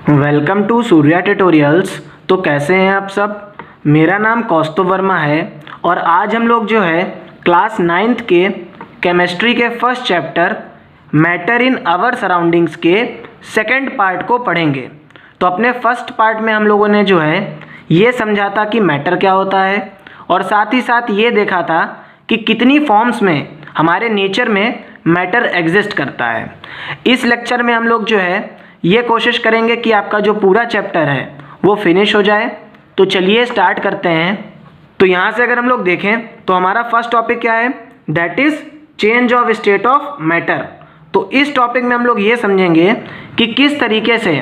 Welcome to Surya tutorials. तो कैसे हैं आप सब। मेरा नाम कौस्तुभ वर्मा है और आज हम लोग जो है क्लास 9th के केमिस्ट्री के first chapter matter in our surroundings के सेकंड पार्ट को पढ़ेंगे। तो अपने फर्स्ट पार्ट में हम लोगों ने जो है ये समझा था कि मैटर क्या होता है और साथ ही साथ ये देखा था कि कितनी फॉर्म्स में हमारे नेचर में मैटर एग्जिस्ट करता है। इस लेक्चर में हम लोग जो है ये कोशिश करेंगे कि आपका जो पूरा चैप्टर है वो फिनिश हो जाए। तो चलिए स्टार्ट करते हैं। तो यहाँ से अगर हम लोग देखें तो हमारा फर्स्ट टॉपिक क्या है, that is change of state of matter. तो इस टॉपिक में हम लोग ये समझेंगे कि किस तरीके से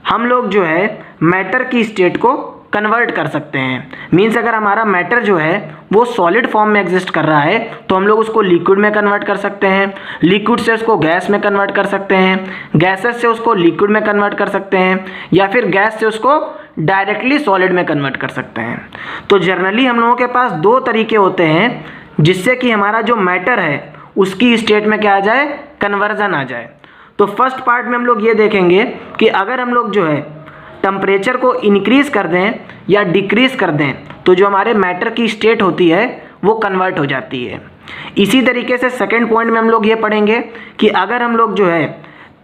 हम लोग जो है मैटर की स्टेट को कन्वर्ट कर सकते हैं। मीन्स अगर हमारा मैटर जो है वो सॉलिड फॉर्म में एग्जिस्ट कर रहा है तो हम लोग उसको लिक्विड में कन्वर्ट कर सकते हैं, लिक्विड से उसको गैस में कन्वर्ट कर सकते हैं, गैसेस से उसको लिक्विड में कन्वर्ट कर सकते हैं, या फिर गैस से उसको डायरेक्टली सॉलिड में कन्वर्ट कर सकते हैं। तो जनरली हम लोगों के पास दो तरीके होते हैं जिससे कि हमारा जो मैटर है उसकी स्टेट में क्या आ जाए, कन्वर्जन आ जाए। तो फर्स्ट पार्ट में हम लोग ये देखेंगे कि अगर हम लोग जो है टेम्परेचर को इंक्रीज़ कर दें या डिक्रीज़ कर दें तो जो हमारे मैटर की स्टेट होती है वो कन्वर्ट हो जाती है। इसी तरीके से सेकंड पॉइंट में हम लोग ये पढ़ेंगे कि अगर हम लोग जो है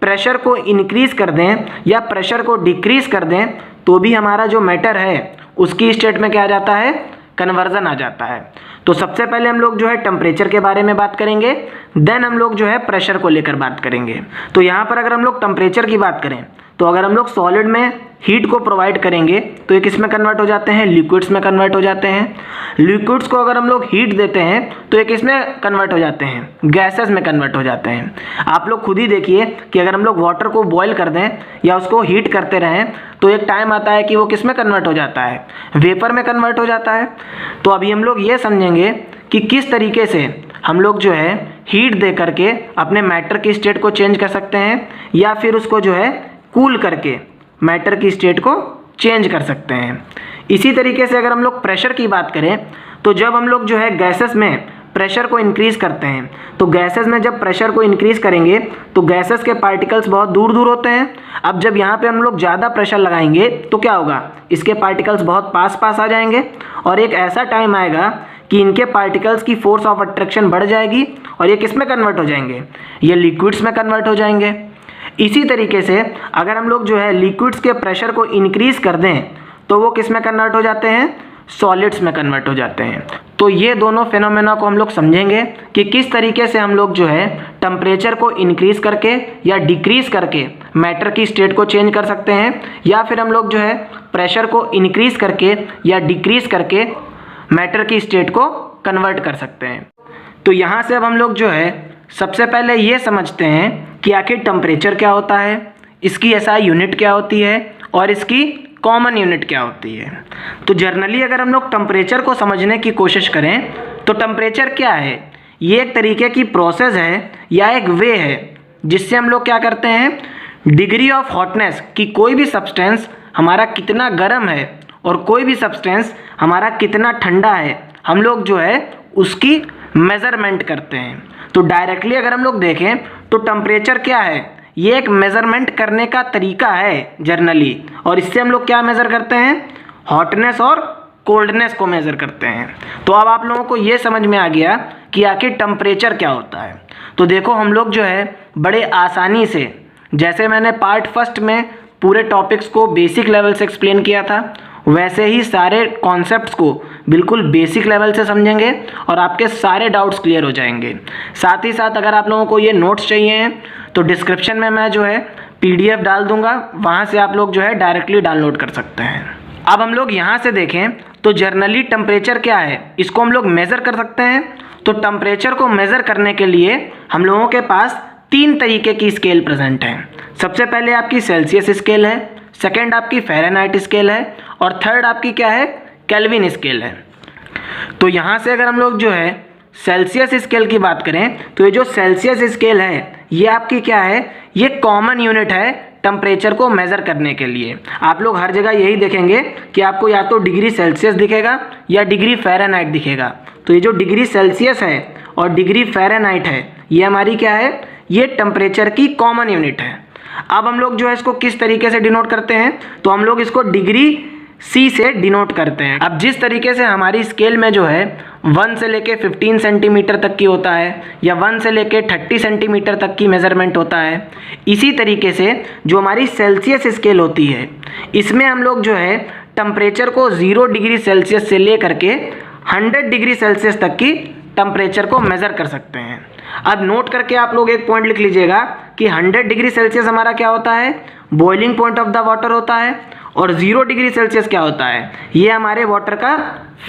प्रेशर को इंक्रीज़ कर दें या प्रेशर को डिक्रीज़ कर दें तो भी हमारा जो मैटर है उसकी स्टेट में क्या आ जाता है, कन्वर्जन आ जाता है। तो सबसे पहले हम लोग जो है टेम्परेचर के बारे में बात करेंगे, देन हम लोग जो है प्रेशर को लेकर बात करेंगे। तो यहाँ पर अगर हम लोग टेम्परेचर की बात करें तो अगर हम लोग सॉलिड में हीट को प्रोवाइड करेंगे तो ये किस में कन्वर्ट हो जाते हैं, लिक्विड्स में कन्वर्ट हो जाते हैं। लिक्विड्स को अगर हम लोग हीट देते हैं तो ये किस में कन्वर्ट हो जाते हैं, गैसेस में कन्वर्ट हो जाते हैं। आप लोग खुद ही देखिए कि अगर हम लोग वाटर को बॉयल कर दें या उसको हीट करते रहें तो एक टाइम आता है कि वो किस में कन्वर्ट हो जाता है, वेपर में कन्वर्ट हो जाता है। तो अभी हम लोग ये समझेंगे कि किस तरीके से हम लोग जो है हीट दे करके अपने मैटर की स्टेट को चेंज कर सकते हैं या फिर उसको जो है कूल करके मैटर की स्टेट को चेंज कर सकते हैं। इसी तरीके से अगर हम लोग प्रेशर की बात करें तो जब हम लोग जो है गैसेस में प्रेशर को इंक्रीज़ करते हैं तो गैसेस में जब प्रेशर को इंक्रीज़ करेंगे तो गैसेस के पार्टिकल्स बहुत दूर दूर होते हैं। अब जब यहाँ पे हम लोग ज़्यादा प्रेशर लगाएंगे तो क्या होगा, इसके पार्टिकल्स बहुत पास पास आ जाएंगे और एक ऐसा टाइम आएगा कि इनके पार्टिकल्स की फोर्स ऑफ अट्रैक्शन बढ़ जाएगी और ये किस में कन्वर्ट हो जाएंगे, ये लिक्विड्स में कन्वर्ट हो जाएंगे। इसी तरीके से अगर हम लोग जो है लिक्विड्स के प्रेशर को इंक्रीज़ कर दें तो वो किस में कन्वर्ट हो जाते हैं, सॉलिड्स में कन्वर्ट हो जाते हैं। तो ये दोनों फिनोमेना को हम लोग समझेंगे कि किस तरीके से हम लोग जो है टेम्परेचर को इंक्रीज़ करके या डिक्रीज़ करके मैटर की स्टेट को चेंज कर सकते हैं, या फिर हम लोग जो है प्रेशर को इंक्रीज़ करके या डिक्रीज़ करके मैटर की स्टेट को कन्वर्ट कर सकते हैं। तो यहाँ से अब हम लोग जो है सबसे पहले ये समझते हैं कि आखिर टेम्परेचर क्या होता है, इसकी एसआई यूनिट क्या होती है और इसकी कॉमन यूनिट क्या होती है। तो जनरली अगर हम लोग टेम्परेचर को समझने की कोशिश करें तो टेम्परेचर क्या है, ये एक तरीके की प्रोसेस है या एक वे है जिससे हम लोग क्या करते हैं, डिग्री ऑफ हॉटनेस कि कोई भी सब्सटेंस हमारा कितना गर्म है और कोई भी सब्सटेंस हमारा कितना ठंडा है, हम लोग जो है उसकी मेज़रमेंट करते हैं। तो डायरेक्टली अगर हम लोग देखें तो टेम्परेचर क्या है, ये एक मेज़रमेंट करने का तरीका है जनरली, और इससे हम लोग क्या मेज़र करते हैं, हॉटनेस और कोल्डनेस को मेज़र करते हैं। तो अब आप लोगों को ये समझ में आ गया कि आखिर टेम्परेचर क्या होता है। तो देखो हम लोग जो है बड़े आसानी से, जैसे मैंने पार्ट फर्स्ट में पूरे टॉपिक्स को बेसिक लेवल से एक्सप्लेन किया था, वैसे ही सारे कॉन्सेप्ट्स को बिल्कुल बेसिक लेवल से समझेंगे और आपके सारे डाउट्स क्लियर हो जाएंगे। साथ ही साथ अगर आप लोगों को ये नोट्स चाहिए हैं तो डिस्क्रिप्शन में मैं जो है PDF डाल दूंगा, वहाँ से आप लोग जो है डायरेक्टली डाउनलोड कर सकते हैं। अब हम लोग यहाँ से देखें तो जनरली टेम्परेचर क्या है, इसको हम लोग मेज़र कर सकते हैं। तो टेम्परेचर को मेज़र करने के लिए हम लोगों के पास 3 तरीके की स्केल प्रेजेंट हैं। सबसे पहले आपकी सेल्सियस स्केल है, सेकेंड आपकी फ़ारेनहाइट स्केल है और थर्ड आपकी क्या है, केल्विन स्केल है। तो यहाँ से अगर हम लोग जो है सेल्सियस स्केल की बात करें तो ये जो सेल्सियस स्केल है ये आपकी क्या है, ये कॉमन यूनिट है टेम्परेचर को मेज़र करने के लिए। आप लोग हर जगह यही देखेंगे कि आपको या तो डिग्री सेल्सियस दिखेगा या डिग्री फ़ारेनहाइट दिखेगा। तो ये जो डिग्री सेल्सियस है और डिग्री फ़ारेनहाइट है ये हमारी क्या है, ये टेम्परेचर की कॉमन यूनिट है। अब हम लोग जो है इसको किस तरीके से डिनोट करते हैं, तो हम लोग इसको डिग्री सी से डिनोट करते हैं। अब जिस तरीके से हमारी स्केल में जो है 1 से लेके 15 सेंटीमीटर तक की होता है या 1 से लेके 30 सेंटीमीटर तक की मेज़रमेंट होता है, इसी तरीके से जो हमारी सेल्सियस स्केल होती है इसमें हम लोग जो है टेम्परेचर को 0 डिग्री सेल्सियस से ले करके 100 डिग्री सेल्सियस तक की टेम्परेचर को मेज़र कर सकते हैं। अब नोट करके आप लोग एक पॉइंट लिख लीजिएगा कि 100 डिग्री सेल्सियस हमारा क्या होता है, boiling point of the water होता है, और 0 डिग्री सेल्सियस क्या होता है, ये हमारे वाटर का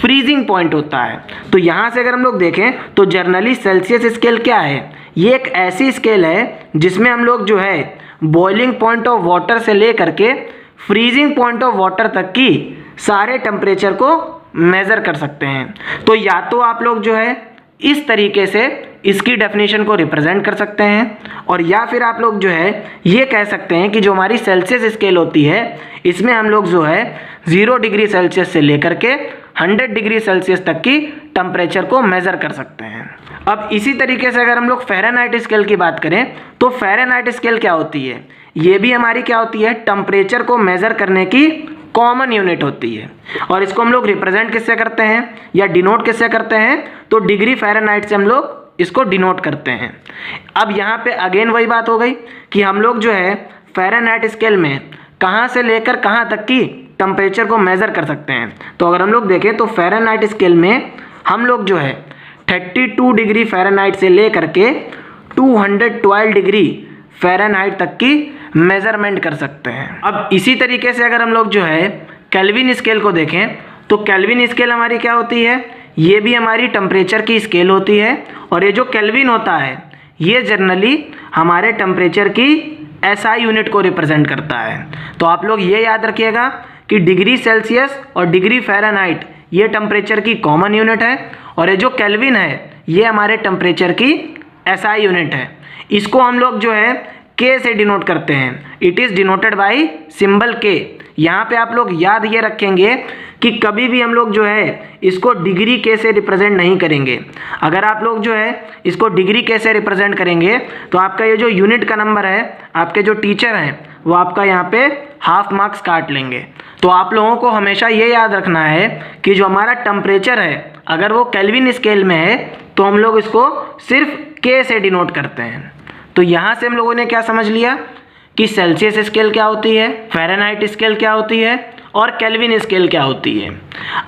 फ्रीजिंग पॉइंट होता है। तो यहाँ से अगर हम लोग देखें तो जनरली सेल्सियस स्केल क्या है, ये एक ऐसी स्केल है जिसमें हम लोग जो है बॉइलिंग पॉइंट ऑफ वाटर से ले करके फ्रीजिंग पॉइंट ऑफ वाटर तक की सारे टेम्परेचर को मेज़र कर सकते हैं। तो या तो आप लोग जो है इस तरीके से इसकी डेफिनेशन को रिप्रेजेंट कर सकते हैं, और या फिर आप लोग जो है ये कह सकते हैं कि जो हमारी सेल्सियस स्केल होती है इसमें हम लोग जो है 0 डिग्री सेल्सियस से लेकर के 100 डिग्री सेल्सियस तक की टेम्परेचर को मेज़र कर सकते हैं। अब इसी तरीके से अगर हम लोग फ़ारेनहाइट स्केल की बात करें तो फ़ारेनहाइट स्केल क्या होती है, ये भी हमारी क्या होती है, टेम्परेचर को मेज़र करने की कॉमन यूनिट होती है। और इसको हम लोग रिप्रेजेंट किससे करते हैं या डिनोट किससे करते हैं, तो डिग्री फ़ारेनहाइट से हम लोग इसको डिनोट करते हैं। अब यहाँ पे अगेन वही बात हो गई कि हम लोग जो है फ़ारेनहाइट स्केल में कहाँ से लेकर कहाँ तक की टेम्परेचर को मेज़र कर सकते हैं। तो अगर हम लोग देखें तो फ़ारेनहाइट स्केल में हम लोग जो है 32 डिग्री फ़ारेनहाइट से ले करके 212 डिग्री फ़ारेनहाइट तक की मेज़रमेंट कर सकते हैं। अब इसी तरीके से अगर हम लोग जो है केल्विन स्केल को देखें तो केल्विन स्केल हमारी क्या होती है, ये भी हमारी टेम्परेचर की स्केल होती है, और ये जो केल्विन होता है ये जनरली हमारे टेम्परेचर की एसआई यूनिट को रिप्रेजेंट करता है। तो आप लोग ये याद रखिएगा कि डिग्री सेल्सियस और डिग्री फ़ारेनहाइट ये टेम्परेचर की कॉमन यूनिट है, और ये जो केल्विन है ये हमारे टेम्परेचर की एसआई यूनिट है। इसको हम लोग जो है के से डिनोट करते हैं, it is denoted by symbol के। यहाँ पे आप लोग याद ये रखेंगे कि कभी भी हम लोग जो है इसको डिग्री के से रिप्रेजेंट नहीं करेंगे। अगर आप लोग जो है इसको डिग्री के से रिप्रेजेंट करेंगे तो आपका ये जो यूनिट का नंबर है, आपके जो टीचर हैं वो आपका यहाँ पे हाफ मार्क्स काट लेंगे। तो आप लोगों को हमेशा ये याद रखना है कि जो हमारा टेम्परेचर है अगर वो केल्विन स्केल में है तो हम लोग इसको सिर्फ के से डिनोट करते हैं। तो यहाँ से हम लोगों ने क्या समझ लिया कि सेल्सियस स्केल क्या होती है, फ़ारेनहाइट स्केल क्या होती है, और केल्विन स्केल क्या होती है।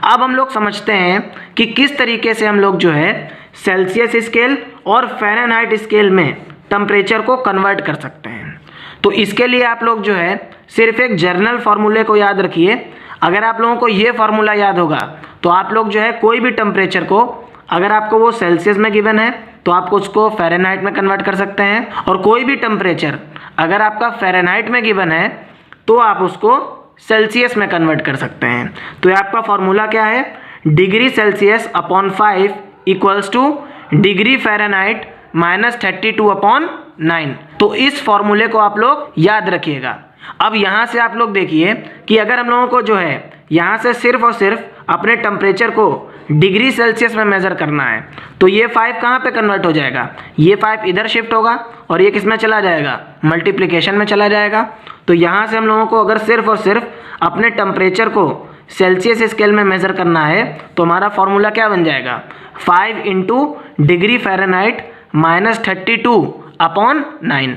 अब हम लोग समझते हैं कि किस तरीके से हम लोग जो है सेल्सियस स्केल और फ़ारेनहाइट स्केल में टेम्परेचर को कन्वर्ट कर सकते हैं। तो इसके लिए आप लोग जो है सिर्फ एक जर्नल फार्मूले को याद रखिए। अगर आप लोगों को ये फार्मूला याद होगा तो आप लोग जो है कोई भी टेम्परेचर को, अगर आपको वो सेल्सियस में गिवन है तो आप उसको फ़ारेनहाइट में कन्वर्ट कर सकते हैं, और कोई भी टेम्परेचर अगर आपका फ़ारेनहाइट में गिवन है तो आप उसको सेल्सियस में कन्वर्ट कर सकते हैं। तो ये आपका फॉर्मूला क्या है, degree Celsius upon 5 equals two degree Fahrenheit minus 32 upon 9। तो इस फॉर्मूले को आप लोग याद रखिएगा। अब यहाँ से आप लोग देखिए कि अगर हम लोगों को जो है यहाँ से सिर्फ और सिर्फ अपने टेम्परेचर को डिग्री सेल्सियस में मेज़र करना है तो ये 5 कहाँ पे कन्वर्ट हो जाएगा, ये 5 इधर शिफ्ट होगा और ये किस में चला जाएगा, मल्टीप्लिकेशन में चला जाएगा। तो यहाँ से हम लोगों को अगर सिर्फ और सिर्फ अपने टेम्परेचर को सेल्सियस स्केल में मेज़र करना है तो हमारा फॉर्मूला क्या बन जाएगा, 5 into degree Fahrenheit minus 32 upon 9।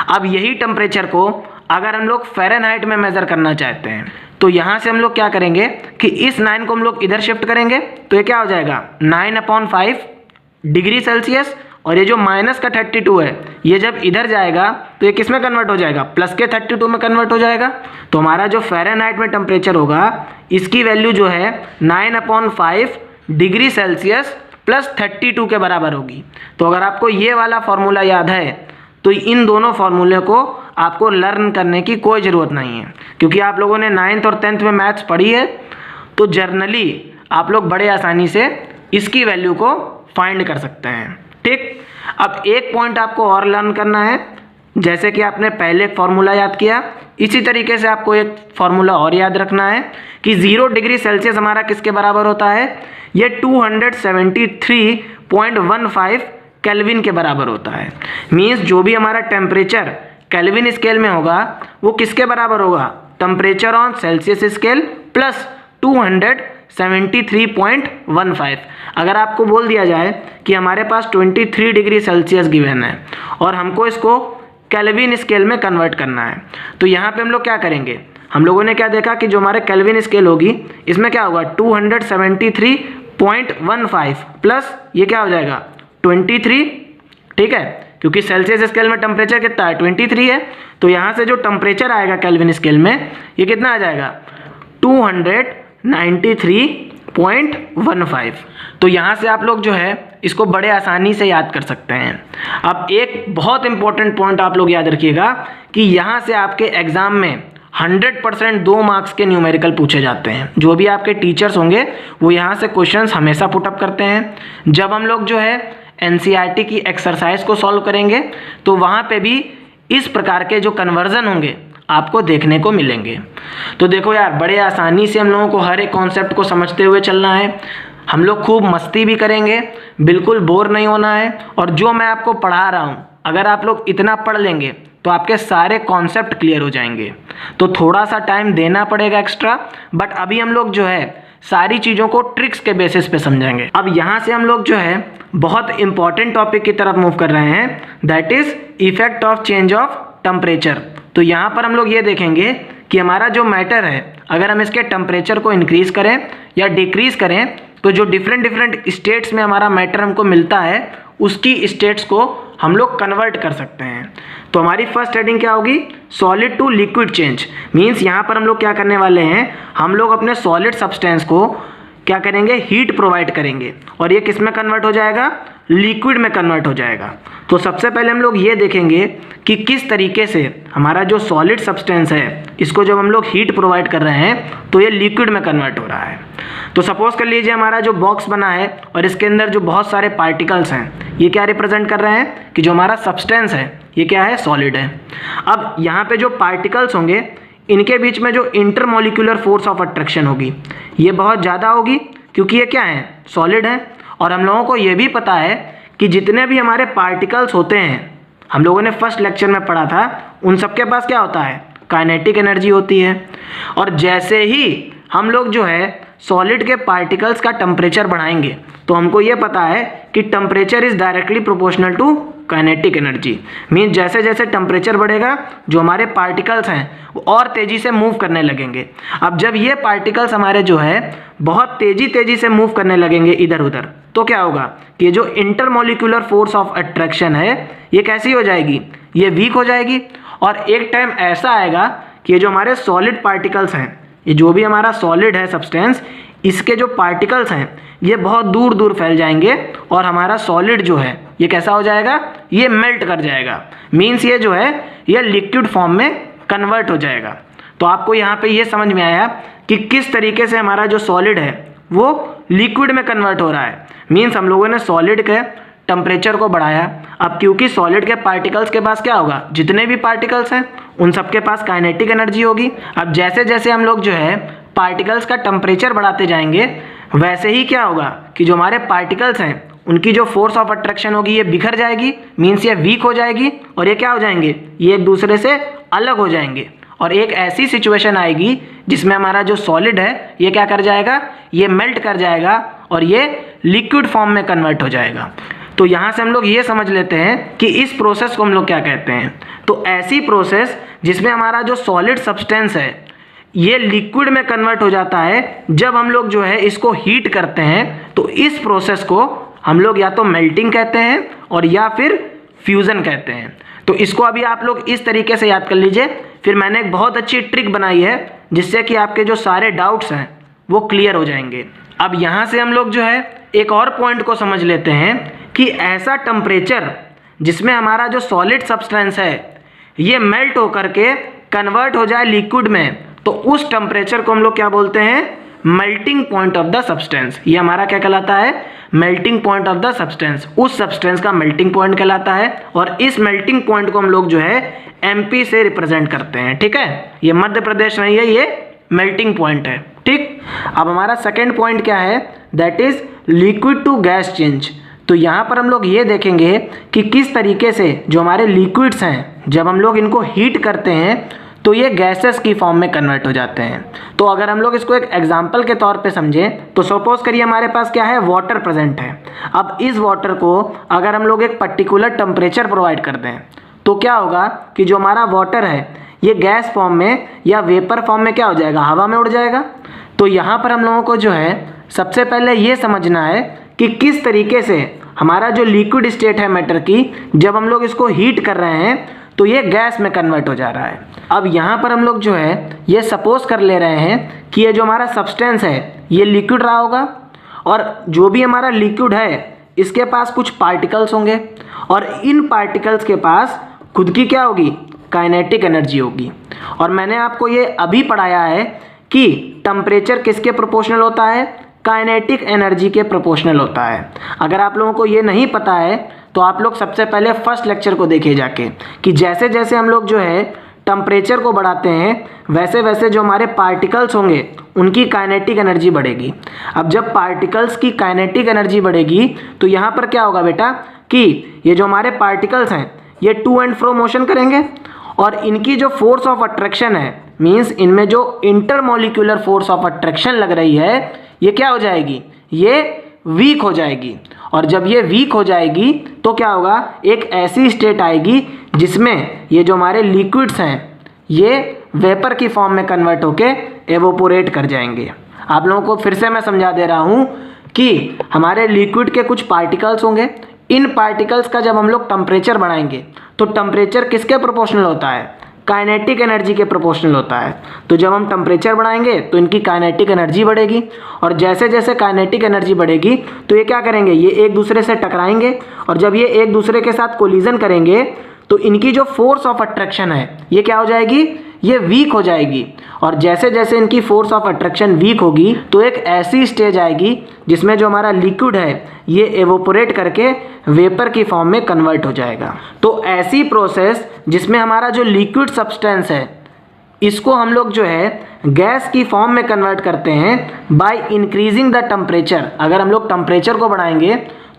अब यही टेम्परेचर को अगर हम लोग फ़ारेनहाइट में मेज़र करना चाहते हैं तो यहाँ से हम लोग क्या करेंगे कि इस 9 को हम लोग इधर शिफ्ट करेंगे तो ये क्या हो जाएगा 9 अपॉन 5 डिग्री सेल्सियस, और ये जो माइनस का 32 है ये जब इधर जाएगा तो ये किस में कन्वर्ट हो जाएगा, प्लस के 32 में कन्वर्ट हो जाएगा। तो हमारा जो फ़ारेनहाइट में टेम्परेचर होगा इसकी वैल्यू जो है 9 अपॉन 5 डिग्री सेल्सियस प्लस 32 के बराबर होगी। तो अगर आपको ये वाला फॉर्मूला याद है तो इन दोनों फार्मूले को आपको लर्न करने की कोई ज़रूरत नहीं है, क्योंकि आप लोगों ने 9th और 10th में मैथ्स पढ़ी है। तो जर्नली आप लोग बड़े आसानी से इसकी वैल्यू को फाइंड कर सकते हैं। ठीक, अब एक पॉइंट आपको और लर्न करना है, जैसे कि आपने पहले एक फार्मूला याद किया इसी तरीके से आपको एक फार्मूला और याद रखना है कि 0 डिग्री सेल्सियस हमारा किसके बराबर होता है, ये 273.15 केल्विन के बराबर होता है। मीन्स जो भी हमारा टेम्परेचर केल्विन स्केल में होगा वो किसके बराबर होगा, temperature on Celsius scale plus 273.15। अगर आपको बोल दिया जाए कि हमारे पास 23 डिग्री सेल्सियस गिवन है और हमको इसको केल्विन स्केल में कन्वर्ट करना है, तो यहाँ पे हम लोग क्या करेंगे, हम लोगों ने क्या देखा कि जो हमारे केल्विन स्केल होगी इसमें क्या होगा 273.15 प्लस ये क्या हो जाएगा 23, ठीक है, क्योंकि सेल्सियस स्केल में टेम्परेचर कितना है 23 है, तो यहाँ से जो टेम्परेचर आएगा केल्विन स्केल में ये कितना आ जाएगा 293.15। तो यहाँ से आप लोग जो है इसको बड़े आसानी से याद कर सकते हैं। अब एक बहुत इंपॉर्टेंट पॉइंट आप लोग याद रखिएगा कि यहाँ से आपके एग्जाम में 100% 2 मार्क्स के न्यूमेरिकल पूछे जाते हैं। जो भी आपके टीचर्स होंगे वो यहाँ से क्वेश्चंस हमेशा पुटअप करते हैं। जब हम लोग जो है एनसीईआरटी की एक्सरसाइज को सॉल्व करेंगे तो वहाँ पे भी इस प्रकार के जो कन्वर्जन होंगे आपको देखने को मिलेंगे। तो देखो यार, बड़े आसानी से हम लोगों को हर एक कॉन्सेप्ट को समझते हुए चलना है। हम लोग खूब मस्ती भी करेंगे, बिल्कुल बोर नहीं होना है। और जो मैं आपको पढ़ा रहा हूँ अगर आप लोग इतना पढ़ लेंगे तो आपके सारे कॉन्सेप्ट क्लियर हो जाएंगे। तो थोड़ा सा टाइम देना पड़ेगा एक्स्ट्रा, बट अभी हम लोग जो है सारी चीज़ों को ट्रिक्स के बेसिस पे समझेंगे। अब यहाँ से हम लोग जो है बहुत इंपॉर्टेंट टॉपिक की तरफ मूव कर रहे हैं, that is effect of change of temperature. तो यहाँ पर हम लोग ये देखेंगे कि हमारा जो मैटर है अगर हम इसके टेम्परेचर को इंक्रीज़ करें या डिक्रीज़ करें तो जो डिफरेंट स्टेट्स में हमारा मैटर हमको मिलता है उसकी स्टेट्स को हम लोग कन्वर्ट कर सकते हैं। तो हमारी फर्स्ट हेडिंग क्या होगी, solid to liquid change. Means यहाँ पर हम लोग क्या करने वाले हैं, हम लोग अपने सॉलिड सब्सटेंस को क्या करेंगे, हीट प्रोवाइड करेंगे और ये किस में कन्वर्ट हो जाएगा, लिक्विड में कन्वर्ट हो जाएगा। तो सबसे पहले हम लोग ये देखेंगे कि किस तरीके से हमारा जो सॉलिड सब्सटेंस है इसको जब हम लोग हीट प्रोवाइड कर रहे हैं तो ये लिक्विड में कन्वर्ट हो रहा है। तो सपोज कर लीजिए हमारा जो बॉक्स बना है और इसके अंदर जो बहुत सारे पार्टिकल्स हैं ये क्या रिप्रेजेंट कर रहे हैं कि जो हमारा सब्सटेंस है ये क्या है, सॉलिड है। अब यहाँ पे जो पार्टिकल्स होंगे इनके बीच में जो इंटरमॉलिक्यूलर फोर्स ऑफ अट्रैक्शन होगी ये बहुत ज़्यादा होगी क्योंकि ये क्या है, सॉलिड है। और हम लोगों को ये भी पता है कि जितने भी हमारे पार्टिकल्स होते हैं, हम लोगों ने फर्स्ट लेक्चर में पढ़ा था, उन सबके पास क्या होता है, काइनेटिक एनर्जी होती है। और जैसे ही हम लोग जो है सॉलिड के पार्टिकल्स का टेम्परेचर बढ़ाएंगे तो हमको ये पता है कि temperature is directly proportional to kinetic energy. Means जैसे जैसे टेम्परेचर बढ़ेगा जो हमारे पार्टिकल्स हैं वो और तेज़ी से मूव करने लगेंगे। अब जब ये पार्टिकल्स हमारे जो है बहुत तेज़ी से मूव करने लगेंगे इधर उधर, तो क्या होगा कि ये जो इंटरमॉलिक्यूलर फोर्स ऑफ अट्रैक्शन है ये कैसी हो जाएगी, ये वीक हो जाएगी। और एक टाइम ऐसा आएगा कि ये जो हमारे सॉलिड पार्टिकल्स हैं, ये जो भी हमारा सॉलिड है सब्सटेंस, इसके जो पार्टिकल्स हैं ये बहुत दूर दूर फैल जाएंगे और हमारा सॉलिड जो है ये कैसा हो जाएगा, ये मेल्ट कर जाएगा। मीन्स ये जो है ये लिक्विड फॉर्म में कन्वर्ट हो जाएगा। तो आपको यहाँ पे ये समझ में आया कि किस तरीके से हमारा जो सॉलिड है वो लिक्विड में कन्वर्ट हो रहा है। मीन्स हम लोगों ने सॉलिड के टेम्परेचर को बढ़ाया। अब क्योंकि सॉलिड के पार्टिकल्स के पास क्या होगा, जितने भी पार्टिकल्स हैं उन सबके पास काइनेटिक एनर्जी होगी। अब जैसे जैसे हम लोग जो है पार्टिकल्स का टेम्परेचर बढ़ाते जाएंगे वैसे ही क्या होगा कि जो हमारे पार्टिकल्स हैं उनकी जो फोर्स ऑफ अट्रैक्शन होगी ये बिखर जाएगी। मीन्स ये वीक हो जाएगी और ये क्या हो जाएंगे, ये एक दूसरे से अलग हो जाएंगे। और एक ऐसी सिचुएशन आएगी जिसमें हमारा जो सॉलिड है ये क्या कर जाएगा, ये मेल्ट कर जाएगा और ये लिक्विड फॉर्म में कन्वर्ट हो जाएगा। तो यहाँ से हम लोग ये समझ लेते हैं कि इस प्रोसेस को हम लोग क्या कहते हैं। तो ऐसी प्रोसेस जिसमें हमारा जो सॉलिड सब्सटेंस है ये लिक्विड में कन्वर्ट हो जाता है, जब हम लोग जो है इसको हीट करते हैं तो इस प्रोसेस को हम लोग या तो मेल्टिंग कहते हैं और या फिर फ्यूज़न कहते हैं। तो इसको अभी आप लोग इस तरीके से याद कर लीजिए। फिर मैंने एक बहुत अच्छी ट्रिक बनाई है जिससे कि आपके जो सारे डाउट्स हैं वो क्लियर हो जाएंगे। अब यहाँ से हम लोग जो है एक और पॉइंट को समझ लेते हैं कि ऐसा टेम्परेचर जिसमें हमारा जो सॉलिड सब्सटेंस है ये मेल्ट होकर के कन्वर्ट हो जाए लिक्विड में, तो उस टेम्परेचर को हम लोग क्या बोलते हैं, melting point of the substance. ये हमारा क्या कहलाता है, melting point of the substance. उस सब्सटेंस का मेल्टिंग पॉइंट कहलाता है और इस मेल्टिंग पॉइंट को हम लोग जो है एमपी से रिप्रेजेंट करते हैं। ठीक है, ये मध्य प्रदेश नहीं है, ये मेल्टिंग पॉइंट है। ठीक, अब हमारा सेकेंड पॉइंट क्या है, that is liquid to gas change. तो यहाँ पर हम लोग ये देखेंगे कि किस तरीके से जो हमारे लिक्विड्स हैं जब हम लोग इनको हीट करते हैं तो ये गैसेस की फॉर्म में कन्वर्ट हो जाते हैं। तो अगर हम लोग इसको एक एग्जांपल के तौर पे समझें तो सपोज करिए हमारे पास क्या है, वाटर प्रेजेंट है। अब इस वाटर को अगर हम लोग एक पर्टिकुलर टेम्परेचर प्रोवाइड कर दें तो क्या होगा कि जो हमारा वाटर है ये गैस फॉर्म में या वेपर फॉर्म में क्या हो जाएगा, हवा में उड़ जाएगा। तो यहाँ पर हम लोगों को जो है सबसे पहले ये समझना है कि किस तरीके से हमारा जो लिक्विड स्टेट है मैटर की, जब हम लोग इसको हीट कर रहे हैं तो ये गैस में कन्वर्ट हो जा रहा है। अब यहाँ पर हम लोग जो है ये सपोज कर ले रहे हैं कि ये जो हमारा सब्सटेंस है ये लिक्विड रहा होगा और जो भी हमारा लिक्विड है इसके पास कुछ पार्टिकल्स होंगे और इन पार्टिकल्स के पास खुद की क्या होगी, काइनेटिक एनर्जी होगी। और मैंने आपको ये अभी पढ़ाया है कि टेम्परेचर किसके प्रोपोर्शनल होता है, काइनेटिक एनर्जी के प्रोपोर्शनल होता है। अगर आप लोगों को ये नहीं पता है तो आप लोग सबसे पहले फर्स्ट लेक्चर को देखिए जाके कि जैसे जैसे हम लोग जो है टेम्परेचर को बढ़ाते हैं वैसे वैसे जो हमारे पार्टिकल्स होंगे उनकी काइनेटिक एनर्जी बढ़ेगी। अब जब पार्टिकल्स की काइनेटिक एनर्जी बढ़ेगी तो यहाँ पर क्या होगा बेटा कि ये जो हमारे पार्टिकल्स हैं ये टू एंड फ्रो मोशन करेंगे और इनकी जो फोर्स ऑफ अट्रैक्शन है, मीन्स इनमें जो इंटरमोलिक्यूलर फोर्स ऑफ अट्रैक्शन लग रही है, ये क्या हो जाएगी, ये वीक हो जाएगी। और जब ये वीक हो जाएगी तो क्या होगा, एक ऐसी स्टेट आएगी जिसमें ये जो हमारे लिक्विड्स हैं ये वेपर की फॉर्म में कन्वर्ट होके एवोपोरेट कर जाएंगे। आप लोगों को फिर से मैं समझा दे रहा हूँ कि हमारे लिक्विड के कुछ पार्टिकल्स होंगे, इन पार्टिकल्स का जब हम लोग टेम्परेचर बढ़ाएंगे तो टेम्परेचर किसके प्रोपोर्शनल होता है, काइनेटिक एनर्जी के प्रोपोर्शनल होता है। तो जब हम टेम्परेचर बढ़ाएंगे तो इनकी काइनेटिक एनर्जी बढ़ेगी और जैसे जैसे काइनेटिक एनर्जी बढ़ेगी तो ये क्या करेंगे, ये एक दूसरे से टकराएंगे और जब ये एक दूसरे के साथ कोलिजन करेंगे तो इनकी जो फोर्स ऑफ अट्रैक्शन है ये क्या हो जाएगी, ये वीक हो जाएगी। और जैसे जैसे इनकी फोर्स ऑफ अट्रैक्शन वीक होगी तो एक ऐसी स्टेज आएगी जिसमें जो हमारा लिक्विड है ये एवोपोरेट करके वेपर की फॉर्म में कन्वर्ट हो जाएगा। तो ऐसी प्रोसेस जिसमें हमारा जो लिक्विड सब्सटेंस है इसको हम लोग जो है गैस की फॉर्म में कन्वर्ट करते हैं बाय इंक्रीजिंग द टेम्परेचर। अगर हम लोग टेम्परेचर को बढ़ाएंगे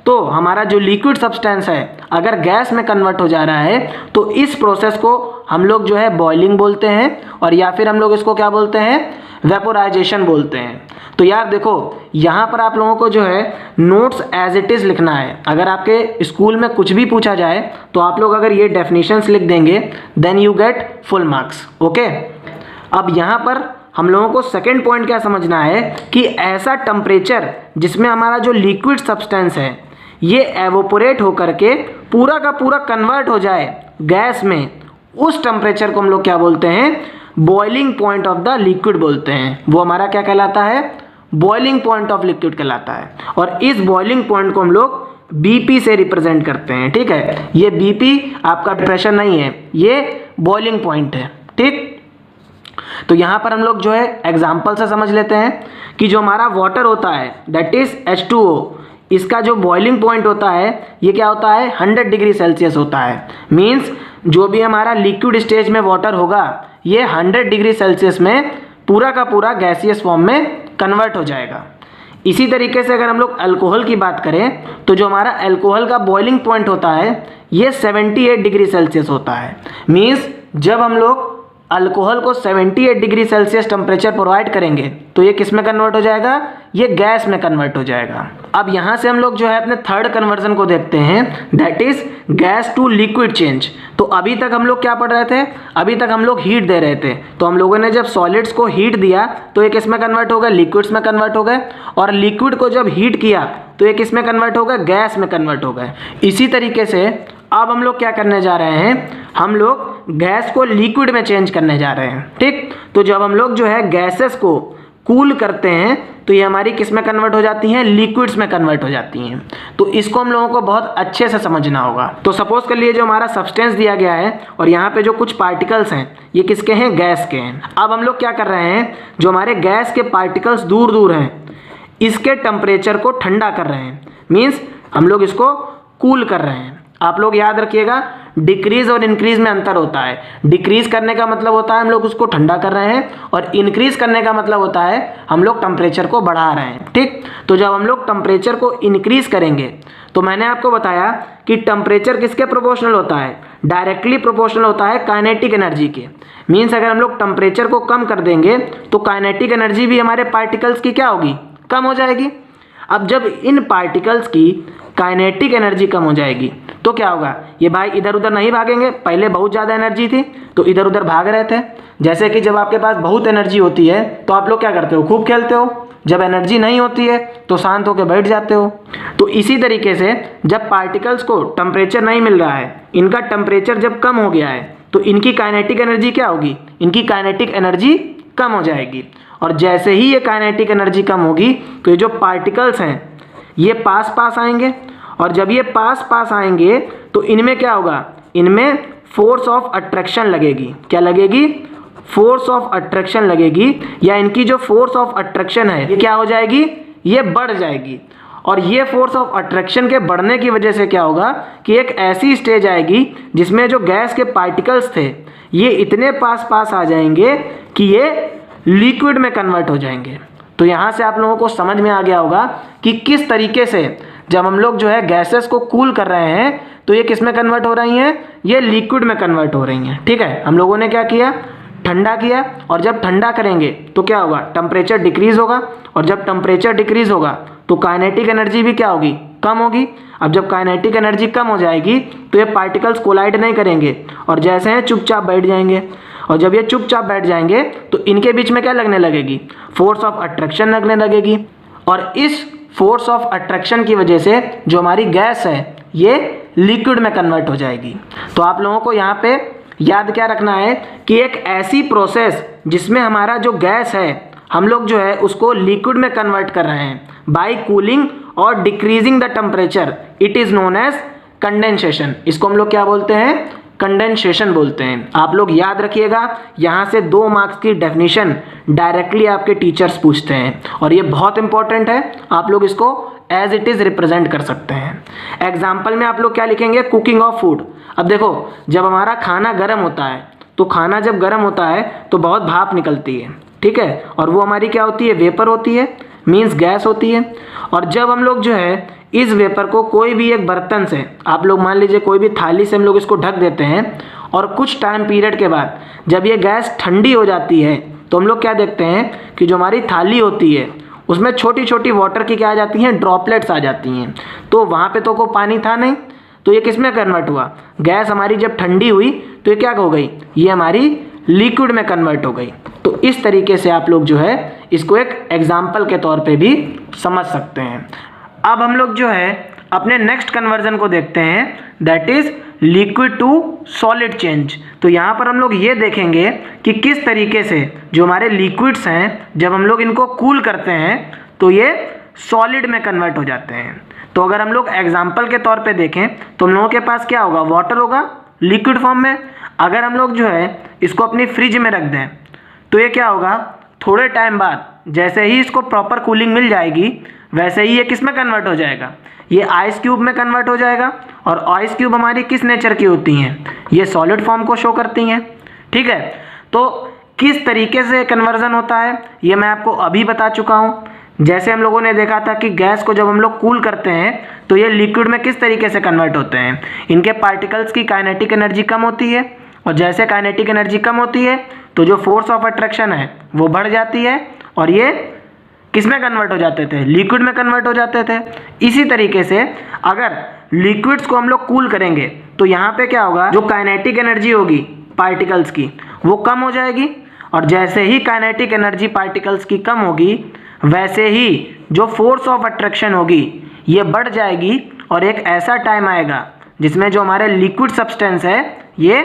तो हमारा जो लिक्विड सब्सटेंस है अगर गैस में कन्वर्ट हो जा रहा है तो इस प्रोसेस को हम लोग जो है बॉइलिंग बोलते हैं और या फिर हम लोग इसको क्या बोलते हैं, वेपोराइजेशन बोलते हैं। तो यार देखो यहाँ पर आप लोगों को जो है नोट्स एज इट इज़ लिखना है। अगर आपके स्कूल में कुछ भी पूछा जाए तो आप लोग अगर ये डेफिनेशंस लिख देंगे then you get full marks, okay. अब यहाँ पर हम लोगों को सेकेंड पॉइंट क्या समझना है कि ऐसा टेम्परेचर जिसमें हमारा जो लिक्विड सब्सटेंस है ये एवोपोरेट होकर के पूरा का पूरा कन्वर्ट हो जाए गैस में, उस टेम्परेचर को हम लोग क्या बोलते हैं, boiling point of the liquid बोलते हैं। वो हमारा क्या कहलाता है, बॉइलिंग पॉइंट ऑफ लिक्विड कहलाता है। और इस बॉइलिंग पॉइंट को हम लोग BP से रिप्रेजेंट करते हैं, ठीक है। ये BP आपका प्रेशर नहीं है, ये बॉइलिंग पॉइंट है, ठीक। तो यहाँ पर हम लोग जो है एग्जाम्पल से समझ लेते हैं कि जो हमारा वाटर होता है दैट इज H2O, इसका जो बॉइलिंग पॉइंट होता है ये क्या होता है, 100 डिग्री सेल्सियस होता है। मीन्स जो भी हमारा लिक्विड स्टेज में वाटर होगा ये 100 डिग्री सेल्सियस में पूरा का पूरा गैसियस फॉर्म में कन्वर्ट हो जाएगा। इसी तरीके से अगर हम लोग अल्कोहल की बात करें तो जो हमारा अल्कोहल का बॉइलिंग पॉइंट होता है ये 78 डिग्री सेल्सियस होता है। मीन्स जब हम लोग अल्कोहल को 78 डिग्री सेल्सियस टेम्परेचर प्रोवाइड करेंगे तो ये किस में कन्वर्ट हो जाएगा, ये गैस में कन्वर्ट हो जाएगा। अब यहाँ से हम लोग जो है अपने थर्ड कन्वर्जन को देखते हैं that is gas to liquid change. तो अभी तक हम लोग क्या पढ़ रहे थे, अभी तक हम लोग हीट दे रहे थे। तो हम लोगों ने जब सॉलिड्स को हीट दिया तो ये किस में कन्वर्ट हो गए, लिक्विड्स में कन्वर्ट हो गए। और लिक्विड को जब हीट किया तो ये किस में कन्वर्ट हो गए, गैस में कन्वर्ट हो गए। इसी तरीके से अब हम लोग क्या करने जा रहे हैं, हम लोग गैस को लिक्विड में चेंज करने जा रहे हैं, ठीक। तो जब हम लोग जो है गैसेस को कूल करते हैं तो ये हमारी किस में कन्वर्ट हो जाती हैं, लिक्विड्स में कन्वर्ट हो जाती हैं। तो इसको हम लोगों को बहुत अच्छे से समझना होगा। तो सपोज कर लिए जो हमारा सब्सटेंस दिया गया है और यहाँ पे जो कुछ पार्टिकल्स हैं ये किसके हैं, गैस के हैं। अब हम लोग क्या कर रहे हैं, जो हमारे गैस के पार्टिकल्स दूर दूर हैं इसके टेम्परेचर को ठंडा कर रहे हैं। मीन्स हम लोग इसको कूल कर रहे हैं। आप लोग याद रखिएगा डिक्रीज और इंक्रीज में अंतर होता है। डिक्रीज करने का मतलब होता है हम लोग उसको ठंडा कर रहे हैं और इंक्रीज करने का मतलब होता है हम लोग टेम्परेचर को बढ़ा रहे हैं, ठीक। तो जब हम लोग टेम्परेचर को इंक्रीज करेंगे तो मैंने आपको बताया कि टेम्परेचर किसके प्रोपोर्शनल होता है, डायरेक्टली प्रोपोर्शनल होता है काइनेटिक एनर्जी के। मीन्स अगर हम लोग टेम्परेचर को कम कर देंगे तो काइनेटिक एनर्जी भी हमारे पार्टिकल्स की क्या होगी, कम हो जाएगी। अब जब इन पार्टिकल्स की काइनेटिक एनर्जी कम हो जाएगी तो क्या होगा, ये भाई इधर उधर नहीं भागेंगे। पहले बहुत ज़्यादा एनर्जी थी तो इधर उधर भाग रहे थे। जैसे कि जब आपके पास बहुत एनर्जी होती है तो आप लोग क्या करते हो, खूब खेलते हो। जब एनर्जी नहीं होती है तो शांत होकर बैठ जाते हो। तो इसी तरीके से जब पार्टिकल्स को टेम्परेचर नहीं मिल रहा है, इनका टेम्परेचर जब कम हो गया है तो इनकी काइनेटिक एनर्जी क्या होगी, इनकी काइनेटिक एनर्जी कम हो जाएगी। और जैसे ही ये काइनेटिक एनर्जी कम होगी तो ये जो पार्टिकल्स हैं ये पास पास आएंगे, और जब ये पास पास आएंगे तो इनमें क्या होगा, इनमें फोर्स ऑफ अट्रैक्शन लगेगी। क्या लगेगी, फोर्स ऑफ अट्रैक्शन लगेगी, या इनकी जो फोर्स ऑफ अट्रैक्शन है ये क्या हो जाएगी, ये बढ़ जाएगी। और ये फोर्स ऑफ अट्रैक्शन के बढ़ने की वजह से क्या होगा कि एक ऐसी स्टेज आएगी जिसमें जो गैस के पार्टिकल्स थे ये इतने पास पास आ जाएंगे कि ये लिक्विड में कन्वर्ट हो जाएंगे। तो यहाँ से आप लोगों को समझ में आ गया होगा कि किस तरीके से जब हम लोग जो है गैसेस को कूल कर रहे हैं तो ये किस में कन्वर्ट हो रही हैं, ये लिक्विड में कन्वर्ट हो रही हैं। ठीक है, हम लोगों ने क्या किया, ठंडा किया, और जब ठंडा करेंगे तो क्या होगा, टेम्परेचर डिक्रीज होगा, और जब टेम्परेचर डिक्रीज होगा तो काइनेटिक एनर्जी भी क्या होगी, कम होगी। अब जब काइनेटिक एनर्जी कम हो जाएगी तो ये पार्टिकल्स कोलाइड नहीं करेंगे और जैसे हैं चुपचाप बैठ जाएंगे। और जब ये चुपचाप बैठ जाएंगे तो इनके बीच में क्या लगने लगेगी, फोर्स ऑफ अट्रैक्शन लगने लगेगी। और इस फोर्स ऑफ अट्रैक्शन की वजह से जो हमारी गैस है ये लिक्विड में कन्वर्ट हो जाएगी। तो आप लोगों को यहाँ पे याद क्या रखना है कि एक ऐसी प्रोसेस जिसमें हमारा जो गैस है हम लोग जो है उसको लिक्विड में कन्वर्ट कर रहे हैं बाय कूलिंग और decreasing the temperature, it is known as condensation. इसको हम लोग क्या बोलते हैं, कंडेंसेशन बोलते हैं। आप लोग याद रखिएगा, यहाँ से 2 मार्क्स की डेफिनेशन डायरेक्टली आपके टीचर्स पूछते हैं और ये बहुत इंपॉर्टेंट है। आप लोग इसको एज इट इज़ रिप्रेजेंट कर सकते हैं। एग्जाम्पल में आप लोग क्या लिखेंगे, कुकिंग ऑफ फूड। अब देखो, जब हमारा खाना गर्म होता है तो खाना जब गर्म होता है तो बहुत भाप निकलती है, ठीक है, और वो हमारी क्या होती है, वेपर होती है, मीन्स गैस होती है। और जब हम लोग जो है इस वेपर को कोई भी एक बर्तन से, आप लोग मान लीजिए कोई भी थाली से हम लोग इसको ढक देते हैं, और कुछ टाइम पीरियड के बाद जब ये गैस ठंडी हो जाती है तो हम लोग क्या देखते हैं कि जो हमारी थाली होती है उसमें छोटी छोटी वाटर की क्या आ जाती हैं, ड्रॉपलेट्स आ जाती हैं। तो वहाँ पे तो कोई पानी था नहीं, तो ये किस में कन्वर्ट हुआ, गैस हमारी जब ठंडी हुई तो ये क्या हो गई, ये हमारी लिक्विड में कन्वर्ट हो गई। तो इस तरीके से आप लोग जो है इसको एक एग्जाम्पल के तौर पे भी समझ सकते हैं। अब हम लोग जो है अपने नेक्स्ट कन्वर्जन को देखते हैं, that is liquid to solid change. तो यहाँ पर हम लोग ये देखेंगे कि किस तरीके से जो हमारे लिक्विड्स हैं जब हम लोग इनको कूल करते हैं तो ये सॉलिड में कन्वर्ट हो जाते हैं। तो अगर हम लोग एग्जाम्पल के तौर पे देखें तो हम लोगों के पास क्या होगा, वाटर होगा लिक्विड फॉर्म में। अगर हम लोग जो है इसको अपनी फ्रिज में रख दें तो ये क्या होगा, थोड़े टाइम बाद जैसे ही इसको प्रॉपर कूलिंग मिल जाएगी वैसे ही ये किस में कन्वर्ट हो जाएगा, ये आइस क्यूब में कन्वर्ट हो जाएगा। और आइस क्यूब हमारी किस नेचर की होती हैं, ये सॉलिड फॉर्म को शो करती हैं, ठीक है। तो किस तरीके से कन्वर्जन होता है ये मैं आपको अभी बता चुका हूँ। जैसे हम लोगों ने देखा था कि गैस को जब हम लोग कूल करते हैं तो ये लिक्विड में किस तरीके से कन्वर्ट होते हैं, इनके पार्टिकल्स की काइनेटिक एनर्जी कम होती है, और जैसे काइनेटिक एनर्जी कम होती है तो जो फोर्स ऑफ अट्रैक्शन है वो बढ़ जाती है, और ये किस में कन्वर्ट हो जाते थे, लिक्विड में कन्वर्ट हो जाते थे। इसी तरीके से अगर लिक्विड्स को हम लोग कूल करेंगे तो यहाँ पे क्या होगा, जो काइनेटिक एनर्जी होगी पार्टिकल्स की वो कम हो जाएगी, और जैसे ही काइनेटिक एनर्जी पार्टिकल्स की कम होगी वैसे ही जो फोर्स ऑफ अट्रैक्शन होगी ये बढ़ जाएगी, और एक ऐसा टाइम आएगा जिसमें जो हमारे लिक्विड सब्सटेंस है ये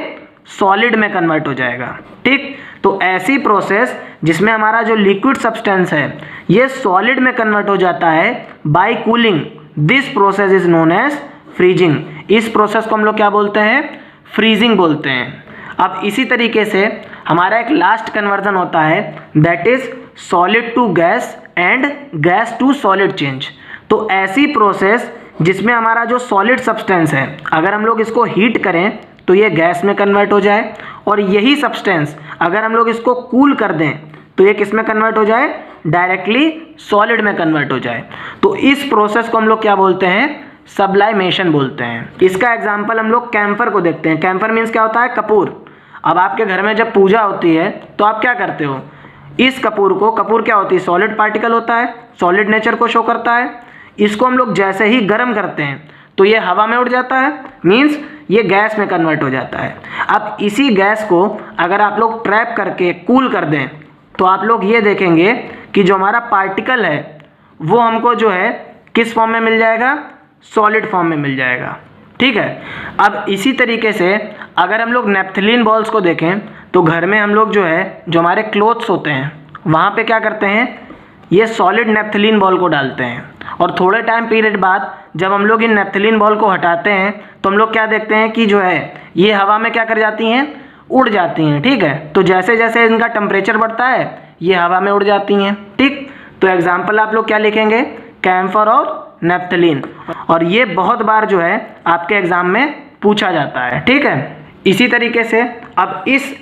सॉलिड में कन्वर्ट हो जाएगा, ठीक। तो ऐसी प्रोसेस जिसमें हमारा जो लिक्विड सब्सटेंस है ये सॉलिड में कन्वर्ट हो जाता है by cooling, this process is known as freezing. इस प्रोसेस को हम लोग क्या बोलते हैं, फ्रीजिंग बोलते हैं। अब इसी तरीके से हमारा एक लास्ट कन्वर्जन होता है, that is solid to gas and gas to solid change. तो ऐसी प्रोसेस जिसमें हमारा जो सॉलिड सब्सटेंस है अगर हम लोग इसको हीट करें तो ये गैस में कन्वर्ट हो जाए, और यही सब्सटेंस अगर हम लोग इसको कूल कर दें तो ये किस में कन्वर्ट हो जाए, डायरेक्टली सॉलिड में कन्वर्ट हो जाए। तो इस प्रोसेस को हम लोग क्या बोलते हैं, सब्लाइमेशन बोलते हैं। इसका एग्जाम्पल हम लोग कैम्फर को देखते हैं। कैम्फर मीन्स क्या होता है? कपूर। अब आपके घर में जब पूजा होती है तो आप क्या करते हो? इस कपूर क्या होती है? सॉलिड पार्टिकल होता है, सॉलिड नेचर को शो करता है। इसको हम लोग जैसे ही गर्म करते हैं तो ये हवा में उड़ जाता है, मीन्स ये गैस में कन्वर्ट हो जाता है। अब इसी गैस को अगर आप लोग ट्रैप करके कूल कर दें तो आप लोग ये देखेंगे कि जो हमारा पार्टिकल है वो हमको जो है किस फॉर्म में मिल जाएगा? सॉलिड फॉर्म में मिल जाएगा। ठीक है। अब इसी तरीके से अगर हम लोग नेप्थलीन बॉल्स को देखें तो घर में हम लोग जो है, जो हमारे क्लोथ्स होते हैं वहाँ पे क्या करते हैं? ये सॉलिड नेप्थलीन बॉल को डालते हैं और थोड़े टाइम पीरियड बाद जब हम लोग इन नेप्थलीन बॉल को हटाते हैं तो हम लोग क्या देखते हैं कि जो है ये हवा में क्या कर जाती हैं? उड़ जाती हैं। ठीक है। तो जैसे जैसे इनका टेम्परेचर बढ़ता है ये हवा में उड़ जाती हैं। ठीक। तो एग्जाम्पल आप लोग क्या लिखेंगे? कैम्फर और नेप्थलीन। और ये बहुत बार जो है आपके एग्जाम में पूछा जाता है। ठीक है। इसी तरीके से अब इस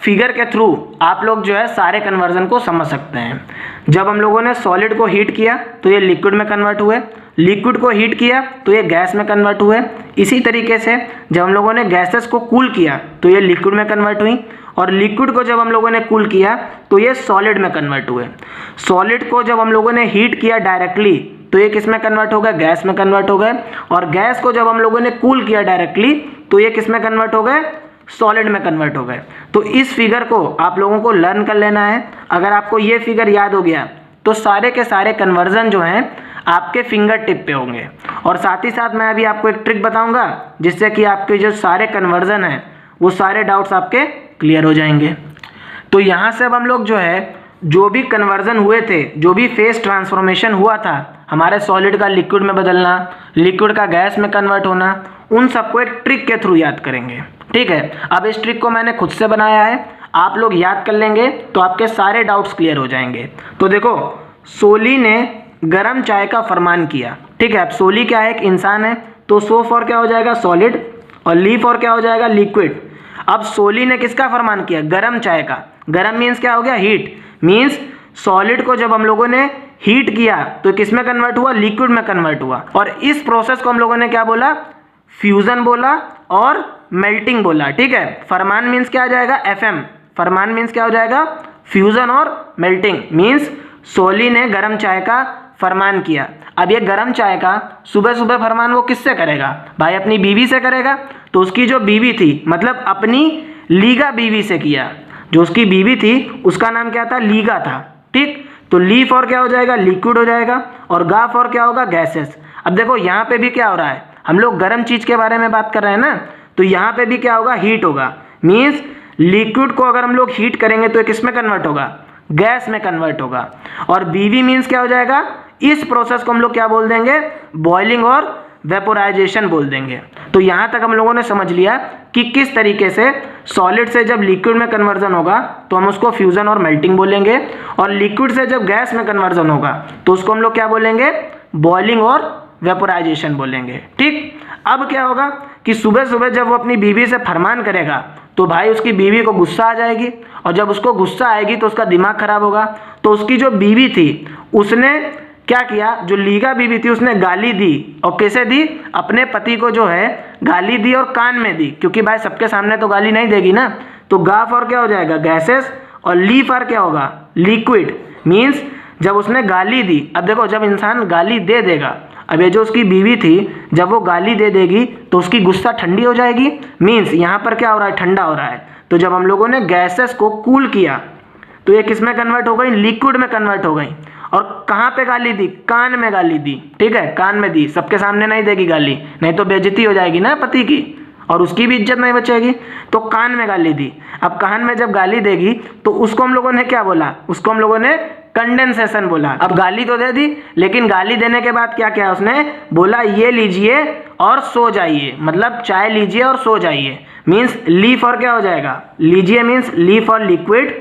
फिगर के थ्रू आप लोग जो है सारे कन्वर्जन को समझ सकते हैं। जब हम लोगों ने सॉलिड को हीट किया तो ये लिक्विड में कन्वर्ट हुए, लिक्विड को हीट किया तो ये गैस में कन्वर्ट हुए। इसी तरीके से जब हम लोगों ने गैसेस को कूल किया तो ये लिक्विड में कन्वर्ट हुई, और लिक्विड को जब हम लोगों ने कूल किया तो ये सॉलिड में कन्वर्ट हुए। सॉलिड को जब हम लोगों ने हीट किया डायरेक्टली तो ये किस में कन्वर्ट हो गए? गैस में कन्वर्ट हो गए। और गैस को जब हम लोगों ने कूल किया डायरेक्टली तो ये किस में कन्वर्ट हो गए? सॉलिड में कन्वर्ट हो गए। तो इस फिगर को आप लोगों को लर्न कर लेना है। अगर आपको ये फिगर याद हो गया तो सारे के सारे कन्वर्जन जो हैं आपके फिंगर टिप पे होंगे। और साथ ही साथ मैं अभी आपको एक ट्रिक बताऊंगा जिससे कि आपके जो सारे कन्वर्जन हैं वो सारे डाउट्स आपके क्लियर हो जाएंगे। तो यहाँ से अब हम लोग जो है जो भी कन्वर्जन हुए थे, जो भी फेस ट्रांसफॉर्मेशन हुआ था, हमारे सॉलिड का लिक्विड में बदलना, लिक्विड का गैस में कन्वर्ट होना, उन सबको एक ट्रिक के थ्रू याद करेंगे। ठीक है। अब इस ट्रिक को मैंने खुद से बनाया है, आप लोग याद कर लेंगे तो आपके सारे डाउट्स क्लियर हो जाएंगे। तो देखो, सोली ने गरम चाय का फरमान किया। ठीक है। अब सोली क्या है? एक इंसान है। तो सो फॉर क्या हो जाएगा? सॉलिड, और ली फॉर क्या हो जाएगा? लिक्विड। अब सोली ने किसका फरमान किया? गरम चाय का। गरम मीन्स क्या हो गया? हीट। मीन्स सॉलिड को जब हम लोगों ने हीट किया तो किस में कन्वर्ट हुआ? लिक्विड में कन्वर्ट हुआ। और इस प्रोसेस को हम लोगों ने क्या बोला? फ्यूजन बोला और मेल्टिंग बोला। ठीक है। फरमान मीन्स क्या आ जाएगा? एफएम। फरमान मीन्स क्या हो जाएगा? फ्यूजन और मेल्टिंग। मीन्स सोली ने गरम चाय का फरमान किया। अब ये गरम चाय का सुबह सुबह फरमान वो किससे करेगा? भाई अपनी बीवी से करेगा। तो उसकी जो बीवी थी, मतलब अपनी लीगा बीवी से किया। जो उसकी बीवी थी उसका नाम क्या था? लीगा था। ठीक। तो ली फॉर क्या हो जाएगा? लिक्विड हो जाएगा। और गा फॉर क्या होगा? गैसेस। अब देखो यहाँ पे भी क्या हो रहा है? हम लोग गर्म चीज के बारे में बात कर रहे हैं ना, तो यहाँ पे भी क्या होगा? हीट होगा। मीन्स लिक्विड को अगर हम लोग हीट करेंगे तो किस में कन्वर्ट होगा? गैस में कन्वर्ट होगा। और बीवी मीन्स क्या हो जाएगा? इस प्रोसेस को हम लोग क्या बोल देंगे? बॉइलिंग और वेपोराइजेशन बोल देंगे। तो यहाँ तक हम लोगों ने समझ लिया कि किस तरीके से सॉलिड से जब लिक्विड में कन्वर्जन होगा तो हम उसको फ्यूजन और मेल्टिंग बोलेंगे, और लिक्विड से जब गैस में कन्वर्जन होगा तो उसको हम लोग क्या बोलेंगे? बॉइलिंग और वेपोराइजेशन बोलेंगे। ठीक। अब क्या होगा कि सुबह सुबह जब वो अपनी बीवी से फरमान करेगा तो भाई उसकी बीवी को गुस्सा आ जाएगी, और जब उसको गुस्सा आएगी तो उसका दिमाग खराब होगा। तो उसकी जो बीवी थी उसने क्या किया? जो लीगा बीवी थी उसने गाली दी। और कैसे दी? अपने पति को जो है गाली दी और कान में दी, क्योंकि भाई सबके सामने तो गाली नहीं देगी ना। तो गा फॉर क्या हो जाएगा? गैसेस। और ली फॉर क्या होगा? लिक्विड। मीन्स जब उसने गाली दी, अब देखो जब इंसान गाली दे देगा, अब ये जो उसकी बीवी थी जब वो गाली दे देगी तो उसकी गुस्सा ठंडी हो जाएगी। मीन्स यहाँ पर क्या हो रहा है? ठंडा हो रहा है। तो जब हम लोगों ने गैसेस को कूल किया तो ये किस में कन्वर्ट हो गई? लिक्विड में कन्वर्ट हो गई। और कहाँ पे गाली दी? कान में गाली दी। ठीक है। कान में दी, सबके सामने नहीं देगी गाली, नहीं तो बेइज्जती हो जाएगी ना पति की, और उसकी भी इज्जत नहीं बचेगी। तो कान में गाली दी। अब कान में जब गाली देगी तो उसको हम लोगों ने क्या बोला? उसको हम लोगों ने कंडेंसेशन बोला। अब गाली तो दे दी, लेकिन गाली देने के बाद क्या किया? उसने बोला ये लीजिए और सो जाइए, मतलब चाय लीजिए और सो जाइए। मीन्स ली फॉर क्या हो जाएगा? लीजिए मीन्स ली फॉर लिक्विड,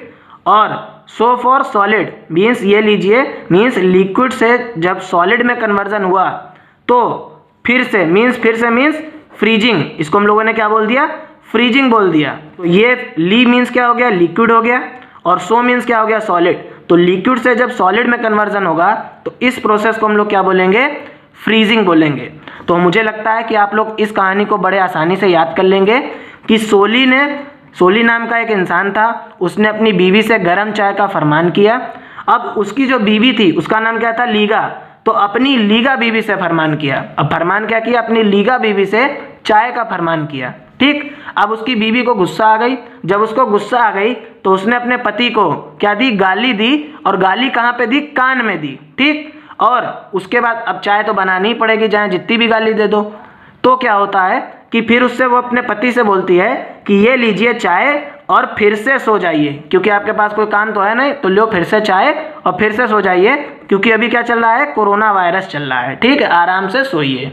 और सो फॉर सॉलिड मीन्स ये लीजिए। मीन्स लिक्विड से जब सॉलिड में कन्वर्जन हुआ तो फिर से मीन्स फ्रीजिंग। इसको हम लोगों ने क्या बोल दिया? फ्रीजिंग बोल दिया। तो ये ली मीन्स क्या हो गया? लिक्विड हो गया। और सो मीन्स क्या हो गया? सॉलिड। तो लिक्विड से जब सॉलिड में कन्वर्जन होगा तो इस प्रोसेस को हम लोग क्या बोलेंगे? फ्रीजिंग बोलेंगे। तो मुझे लगता है कि आप लोग इस कहानी को बड़े आसानी से याद कर लेंगे कि सोली नाम का एक इंसान था, उसने अपनी बीवी से गर्म चाय का फरमान किया। अब उसकी जो बीवी थी उसका नाम क्या था, लीगा। तो अपनी लीगा बीवी से फरमान किया। अब फरमान क्या किया, अपनी लीगा बीवी से चाय का फरमान किया। ठीक, अब उसकी बीवी को गुस्सा आ गई। जब उसको गुस्सा आ गई तो उसने अपने पति को क्या दी, गाली दी। और गाली कहाँ पे दी, कान में दी। ठीक, और उसके बाद अब चाय तो बनानी ही पड़ेगी, चाहे जितनी भी गाली दे दो। तो क्या होता है कि फिर उससे वो अपने पति से बोलती है कि ये लीजिए चाय और फिर से सो जाइए, क्योंकि आपके पास कोई काम तो है नहीं, तो लो फिर से चाय और फिर से सो जाइए, क्योंकि अभी क्या चल रहा है, कोरोना वायरस चल रहा है। ठीक है, आराम से सोइए।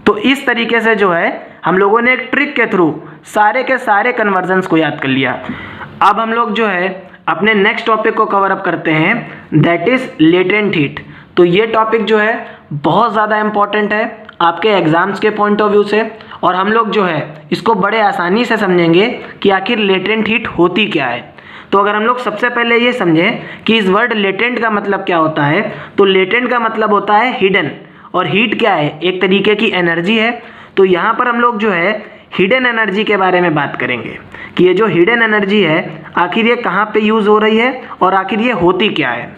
तो इस तरीके से जो है हम लोगों ने एक ट्रिक के थ्रू सारे के सारे कन्वर्जन्स को याद कर लिया। अब हम लोग जो है अपने नेक्स्ट टॉपिक को कवर अप करते हैं, दैट इज लेटेंट हीट। तो ये टॉपिक जो है बहुत ज़्यादा इंपॉर्टेंट है आपके एग्जाम्स के पॉइंट ऑफ व्यू से, और हम लोग जो है इसको बड़े आसानी से समझेंगे कि आखिर लेटेंट हीट होती क्या है। तो अगर हम लोग सबसे पहले ये समझें कि इस वर्ड लेटेंट का मतलब क्या होता है, तो लेटेंट का मतलब होता है हिडन, और हीट क्या है, एक तरीके की एनर्जी है। तो यहाँ पर हम लोग जो है हिडन एनर्जी के बारे में बात करेंगे कि ये जो हिडन एनर्जी है आखिर ये कहाँ पे यूज़ हो रही है और आखिर ये होती क्या है।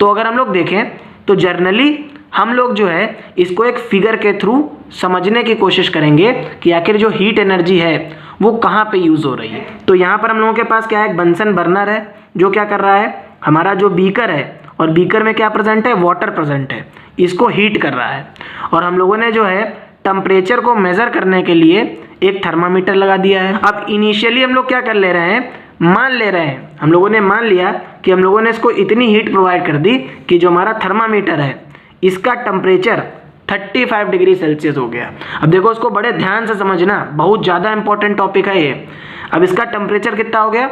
तो अगर हम लोग देखें तो जर्नली हम लोग जो है इसको एक फिगर के थ्रू समझने की कोशिश करेंगे कि आखिर जो हीट एनर्जी है वो कहाँ पे यूज़ हो रही है। तो यहाँ पर हम लोगों के पास क्या है, एक बंसन बर्नर है जो क्या कर रहा है, हमारा जो बीकर है और बीकर में क्या प्रेजेंट है, वाटर प्रेजेंट है, इसको हीट कर रहा है। और हम लोगों ने जो है टेम्परेचर को मेज़र करने के लिए एक थर्मामीटर लगा दिया है। अब इनिशियली हम लोग क्या कर ले रहे हैं, मान ले रहे हैं, हम लोगों ने मान लिया कि हम लोगों ने इसको इतनी हीट प्रोवाइड कर दी कि जो हमारा थर्मामीटर है इसका टेम्परेचर 35 डिग्री सेल्सियस हो गया। अब देखो इसको बड़े ध्यान से समझना, बहुत ज़्यादा इंपॉर्टेंट टॉपिक है ये। अब इसका टेम्परेचर कितना हो गया,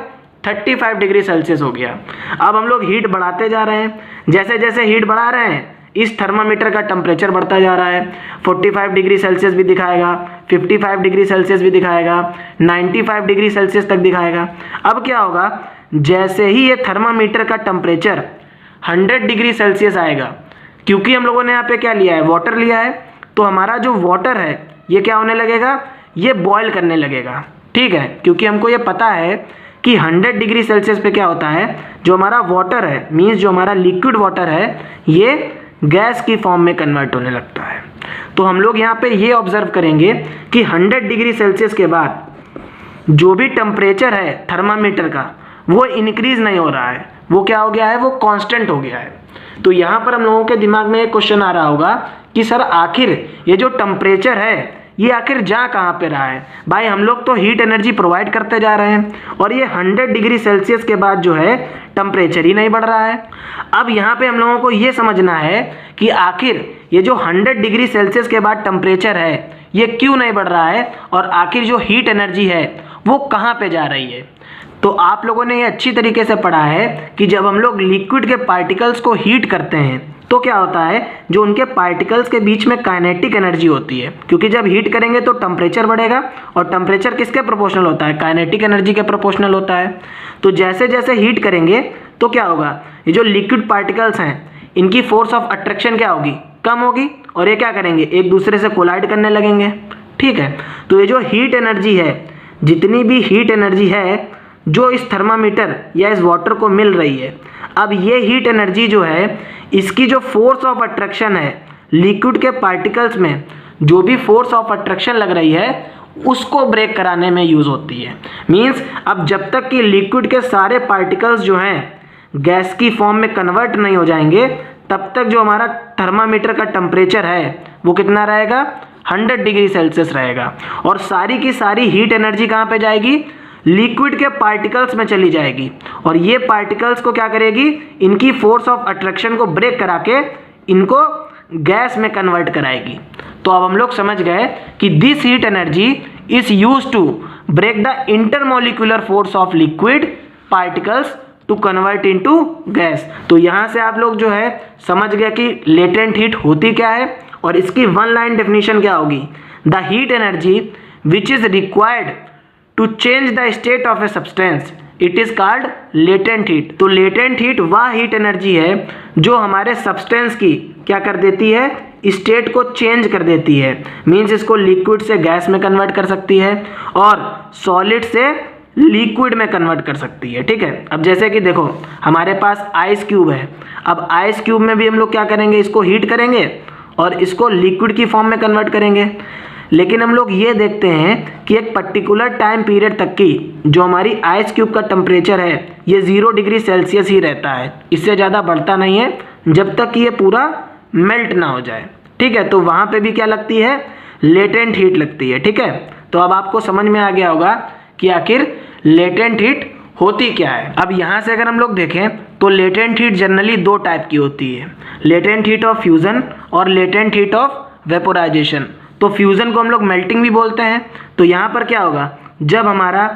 35 डिग्री सेल्सियस हो गया। अब हम लोग हीट बढ़ाते जा रहे हैं, जैसे जैसे हीट बढ़ा रहे हैं इस थर्मामीटर का टेम्परेचर बढ़ता जा रहा है। 45 डिग्री सेल्सियस भी दिखाएगा, 55 डिग्री सेल्सियस भी दिखाएगा, 95 डिग्री सेल्सियस तक दिखाएगा। अब क्या होगा, जैसे ही ये थर्मामीटर का टेम्परेचर 100 डिग्री सेल्सियस आएगा, क्योंकि हम लोगों ने यहाँ पे क्या लिया है, वाटर लिया है, तो हमारा जो वाटर है ये क्या होने लगेगा, ये बॉयल करने लगेगा। ठीक है, क्योंकि हमको ये पता है कि 100 डिग्री सेल्सियस पे क्या होता है, जो हमारा वाटर है, मीन्स जो हमारा लिक्विड वाटर है, ये गैस की फॉर्म में कन्वर्ट होने लगता है। तो हम लोग यहाँ पे ये ऑब्जर्व करेंगे कि 100 डिग्री सेल्सियस के बाद जो भी टेम्परेचर है थर्मामीटर का वो इंक्रीज नहीं हो रहा है, वो क्या हो गया है, वो कांस्टेंट हो गया है। तो यहाँ पर हम लोगों के दिमाग में एक क्वेश्चन आ रहा होगा कि सर आखिर ये जो टेम्परेचर है ये आखिर जा कहाँ पे रहा है। भाई हम लोग तो हीट एनर्जी प्रोवाइड करते जा रहे हैं और ये 100 डिग्री सेल्सियस के बाद जो है टेम्परेचर ही नहीं बढ़ रहा है। अब यहाँ पे हम लोगों को ये समझना है कि आखिर ये जो 100 डिग्री सेल्सियस के बाद टेम्परेचर है ये क्यों नहीं बढ़ रहा है और आखिर जो हीट एनर्जी है वो कहाँ पे जा रही है। तो आप लोगों ने ये अच्छी तरीके से पढ़ा है कि जब हम लोग लिक्विड के पार्टिकल्स को हीट करते हैं तो क्या होता है, जो उनके पार्टिकल्स के बीच में काइनेटिक एनर्जी होती है, क्योंकि जब हीट करेंगे तो टेम्परेचर बढ़ेगा और टेम्परेचर किसके प्रोपोर्शनल होता है, काइनेटिक एनर्जी के प्रोपोर्शनल होता है। तो जैसे जैसे हीट करेंगे तो क्या होगा, ये जो लिक्विड पार्टिकल्स हैं इनकी फोर्स ऑफ अट्रैक्शन क्या होगी, कम होगी, और ये क्या करेंगे, एक दूसरे से कोलाइड करने लगेंगे। ठीक है, तो ये जो हीट एनर्जी है, जितनी भी हीट एनर्जी है जो इस थर्मामीटर या इस वाटर को मिल रही है, अब ये हीट एनर्जी जो है इसकी जो फोर्स ऑफ अट्रैक्शन है लिक्विड के पार्टिकल्स में, जो भी फोर्स ऑफ अट्रैक्शन लग रही है उसको ब्रेक कराने में यूज़ होती है। मींस अब जब तक कि लिक्विड के सारे पार्टिकल्स जो हैं गैस की फॉर्म में कन्वर्ट नहीं हो जाएंगे तब तक जो हमारा थर्मामीटर का टेम्परेचर है वो कितना रहेगा, 100 डिग्री सेल्सियस रहेगा। और सारी की सारी हीट एनर्जी कहाँ पे जाएगी, लिक्विड के पार्टिकल्स में चली जाएगी और ये पार्टिकल्स को क्या करेगी, इनकी फोर्स ऑफ अट्रैक्शन को ब्रेक करा के इनको गैस में कन्वर्ट कराएगी। तो अब हम लोग समझ गए कि this heat energy is used to break the intermolecular force of liquid particles to convert into gas. तो यहाँ से आप लोग जो है समझ गए कि लेटेंट हीट होती क्या है और इसकी वन लाइन डेफिनेशन क्या होगी, the heat energy which is required to change the state of a substance it is called latent heat. तो लेटेंट हीट वह हीट एनर्जी है जो हमारे सब्सटेंस की क्या कर देती है, स्टेट को चेंज कर देती है। मीन्स इसको लिक्विड से गैस में कन्वर्ट कर सकती है और सॉलिड से लिक्विड में कन्वर्ट कर सकती है। ठीक है, अब जैसे कि देखो हमारे पास आइस क्यूब है। अब आइस क्यूब में भी हम लोग क्या करेंगे, इसको हीट करेंगे और इसको लिक्विड की फॉर्म में कन्वर्ट करेंगे। लेकिन हम लोग ये देखते हैं कि एक पर्टिकुलर टाइम पीरियड तक की जो हमारी आइस क्यूब का टेम्परेचर है ये 0 डिग्री सेल्सियस ही रहता है, इससे ज़्यादा बढ़ता नहीं है जब तक कि ये पूरा मेल्ट ना हो जाए। ठीक है, तो वहाँ पे भी क्या लगती है, लेटेंट हीट लगती है। ठीक है, तो अब आपको समझ में आ गया होगा कि आखिर लेटेंट हीट होती क्या है। अब यहाँ से अगर हम लोग देखें तो लेटेंट हीट जनरली 2 टाइप की होती है, लेटेंट हीट ऑफ फ्यूज़न और लेटेंट हीट ऑफ वेपोराइजेशन। तो फ्यूज़न को हम लोग मेल्टिंग भी बोलते हैं। तो यहाँ पर क्या होगा, जब हमारा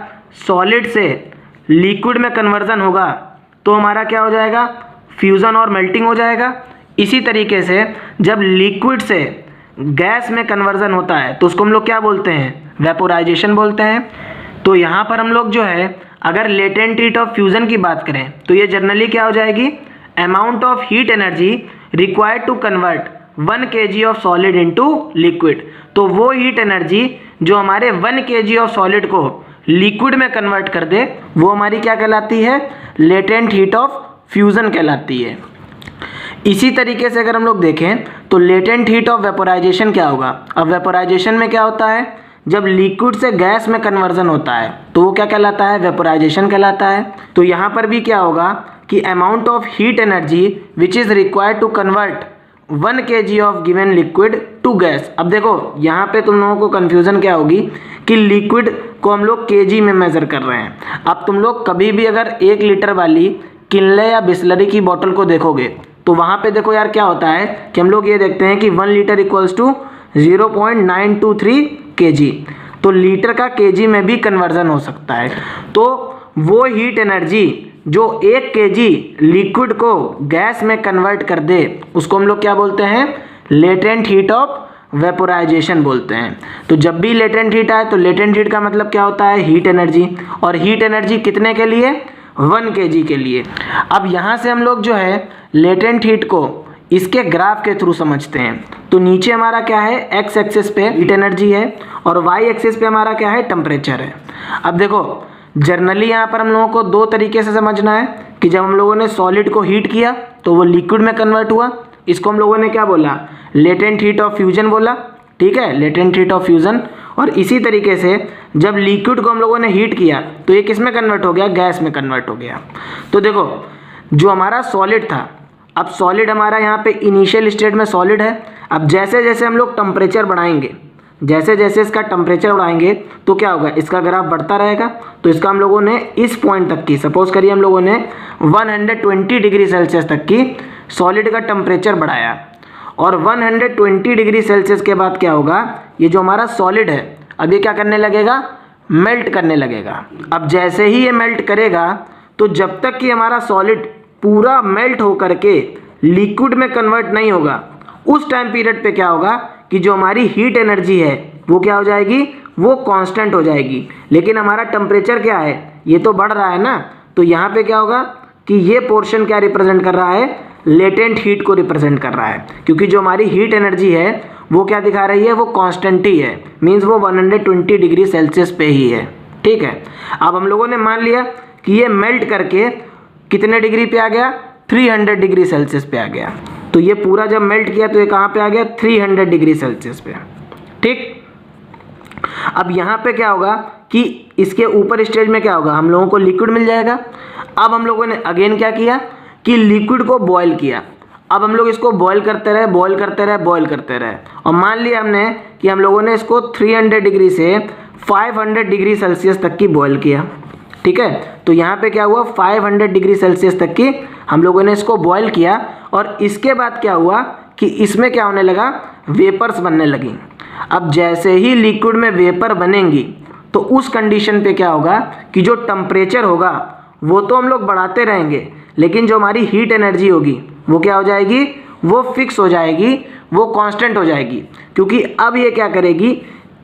सॉलिड से लिक्विड में कन्वर्जन होगा तो हमारा क्या हो जाएगा, फ्यूज़न और मेल्टिंग हो जाएगा। इसी तरीके से जब लिक्विड से गैस में कन्वर्जन होता है तो उसको हम लोग क्या बोलते हैं, वेपोराइजेशन बोलते हैं। तो यहाँ पर हम लोग जो है अगर लेटेंट हीट ऑफ फ्यूज़न की बात करें तो ये जनरली क्या हो जाएगी, amount of heat energy required to convert 1 kg of solid into liquid. तो वो हीट एनर्जी जो हमारे 1 kg ऑफ सॉलिड को लिक्विड में कन्वर्ट कर दे वो हमारी क्या कहलाती है, लेटेंट हीट ऑफ फ्यूज़न कहलाती है। इसी तरीके से अगर हम लोग देखें तो लेटेंट हीट ऑफ वेपोराइजेशन क्या होगा। अब वेपोराइजेशन में क्या होता है, जब लिक्विड से गैस में कन्वर्जन होता है तो वो क्या कहलाता है, वेपोराइजेशन कहलाता है। तो यहाँ पर भी क्या होगा कि amount of heat energy which is required to convert 1 kg of given liquid to gas. अब देखो यहाँ पे तुम लोगों को कन्फ्यूज़न क्या होगी कि लिक्विड को हम लोग kg में मेज़र कर रहे हैं। अब तुम लोग कभी भी अगर 1 लीटर वाली किनले या बिस्लरी की बोतल को देखोगे तो वहाँ पे देखो यार क्या होता है कि हम लोग ये देखते हैं कि 1 लीटर इक्वल्स टू 0.923 kg। तो लीटर का kg में भी कन्वर्जन हो सकता है। तो वो हीट एनर्जी जो 1 kg लिक्विड को गैस में कन्वर्ट कर दे उसको हम लोग क्या बोलते हैं, लेटेंट हीट ऑफ वेपोराइजेशन बोलते हैं। तो जब भी लेटेंट हीट आए तो लेटेंट हीट का मतलब क्या होता है, हीट एनर्जी। और हीट एनर्जी कितने के लिए, 1 kg के लिए। अब यहाँ से हम लोग जो है लेटेंट हीट को इसके ग्राफ के थ्रू समझते हैं। तो नीचे हमारा क्या है, एक्स एक्सिस पे हीट एनर्जी है और वाई एक्सिस पे हमारा क्या है, टेम्परेचर है। अब देखो जनरली यहाँ पर हम लोगों को 2 तरीके से समझना है कि जब हम लोगों ने सॉलिड को हीट किया तो वो लिक्विड में कन्वर्ट हुआ, इसको हम लोगों ने क्या बोला, लेटेंट हीट ऑफ फ्यूजन बोला। ठीक है, लेटेंट हीट ऑफ फ्यूजन। और इसी तरीके से जब लिक्विड को हम लोगों ने हीट किया तो ये किस में कन्वर्ट हो गया, गैस में कन्वर्ट हो गया। तो देखो जो हमारा सॉलिड था, अब सॉलिड हमारा यहाँ पे इनिशियल स्टेट में सॉलिड है। अब जैसे जैसे हम लोग टेम्परेचर बढ़ाएंगे, जैसे जैसे इसका टेम्परेचर बढ़ाएंगे तो क्या होगा, इसका ग्राफ बढ़ता रहेगा। तो इसका हम लोगों ने इस पॉइंट तक की, सपोज करिए हम लोगों ने 120 डिग्री सेल्सियस तक की सॉलिड का टेम्परेचर बढ़ाया और 120 डिग्री सेल्सियस के बाद क्या होगा, ये जो हमारा सॉलिड है अब ये क्या करने लगेगा, मेल्ट करने लगेगा। अब जैसे ही ये मेल्ट करेगा तो जब तक कि हमारा सॉलिड पूरा मेल्ट होकर के लिक्विड में कन्वर्ट नहीं होगा उस टाइम पीरियड पे क्या होगा कि जो हमारी हीट एनर्जी है वो क्या हो जाएगी, वो कांस्टेंट हो जाएगी। लेकिन हमारा टेम्परेचर क्या है, ये तो बढ़ रहा है ना। तो यहाँ पे क्या होगा कि ये पोर्शन क्या रिप्रेजेंट कर रहा है, लेटेंट हीट को रिप्रेजेंट कर रहा है। क्योंकि जो हमारी हीट एनर्जी है वो क्या दिखा रही है, वो कांस्टेंट ही है। मीन्स वो 120 डिग्री सेल्सियस पे ही है। ठीक है, अब हम लोगों ने मान लिया कि ये मेल्ट करके कितने डिग्री पे आ गया, 300 डिग्री सेल्सियस पे आ गया। तो ये पूरा जब मेल्ट किया तो ये कहाँ पे आ गया, 300 डिग्री सेल्सियस पे। ठीक, अब यहाँ पे क्या होगा कि इसके ऊपर स्टेज में क्या होगा, हम लोगों को लिक्विड मिल जाएगा। अब हम लोगों ने अगेन क्या किया कि लिक्विड को बॉयल किया। अब हम लोग इसको बॉयल करते रहे, बॉयल करते रहे, बॉयल करते रहे और मान लिया हमने कि हम लोगों ने इसको 300 डिग्री से 500 डिग्री सेल्सियस तक की बॉयल किया। ठीक है, तो यहाँ पे क्या हुआ, 500 डिग्री सेल्सियस तक की हम लोगों ने इसको बॉयल किया और इसके बाद क्या हुआ कि इसमें क्या होने लगा, वेपर्स बनने लगी। अब जैसे ही लिक्विड में वेपर बनेंगी तो उस कंडीशन पे क्या होगा कि जो टेम्परेचर होगा वो तो हम लोग बढ़ाते रहेंगे, लेकिन जो हमारी हीट एनर्जी होगी वो क्या हो जाएगी, वो फिक्स हो जाएगी, वो कांस्टेंट हो जाएगी। क्योंकि अब ये क्या करेगी,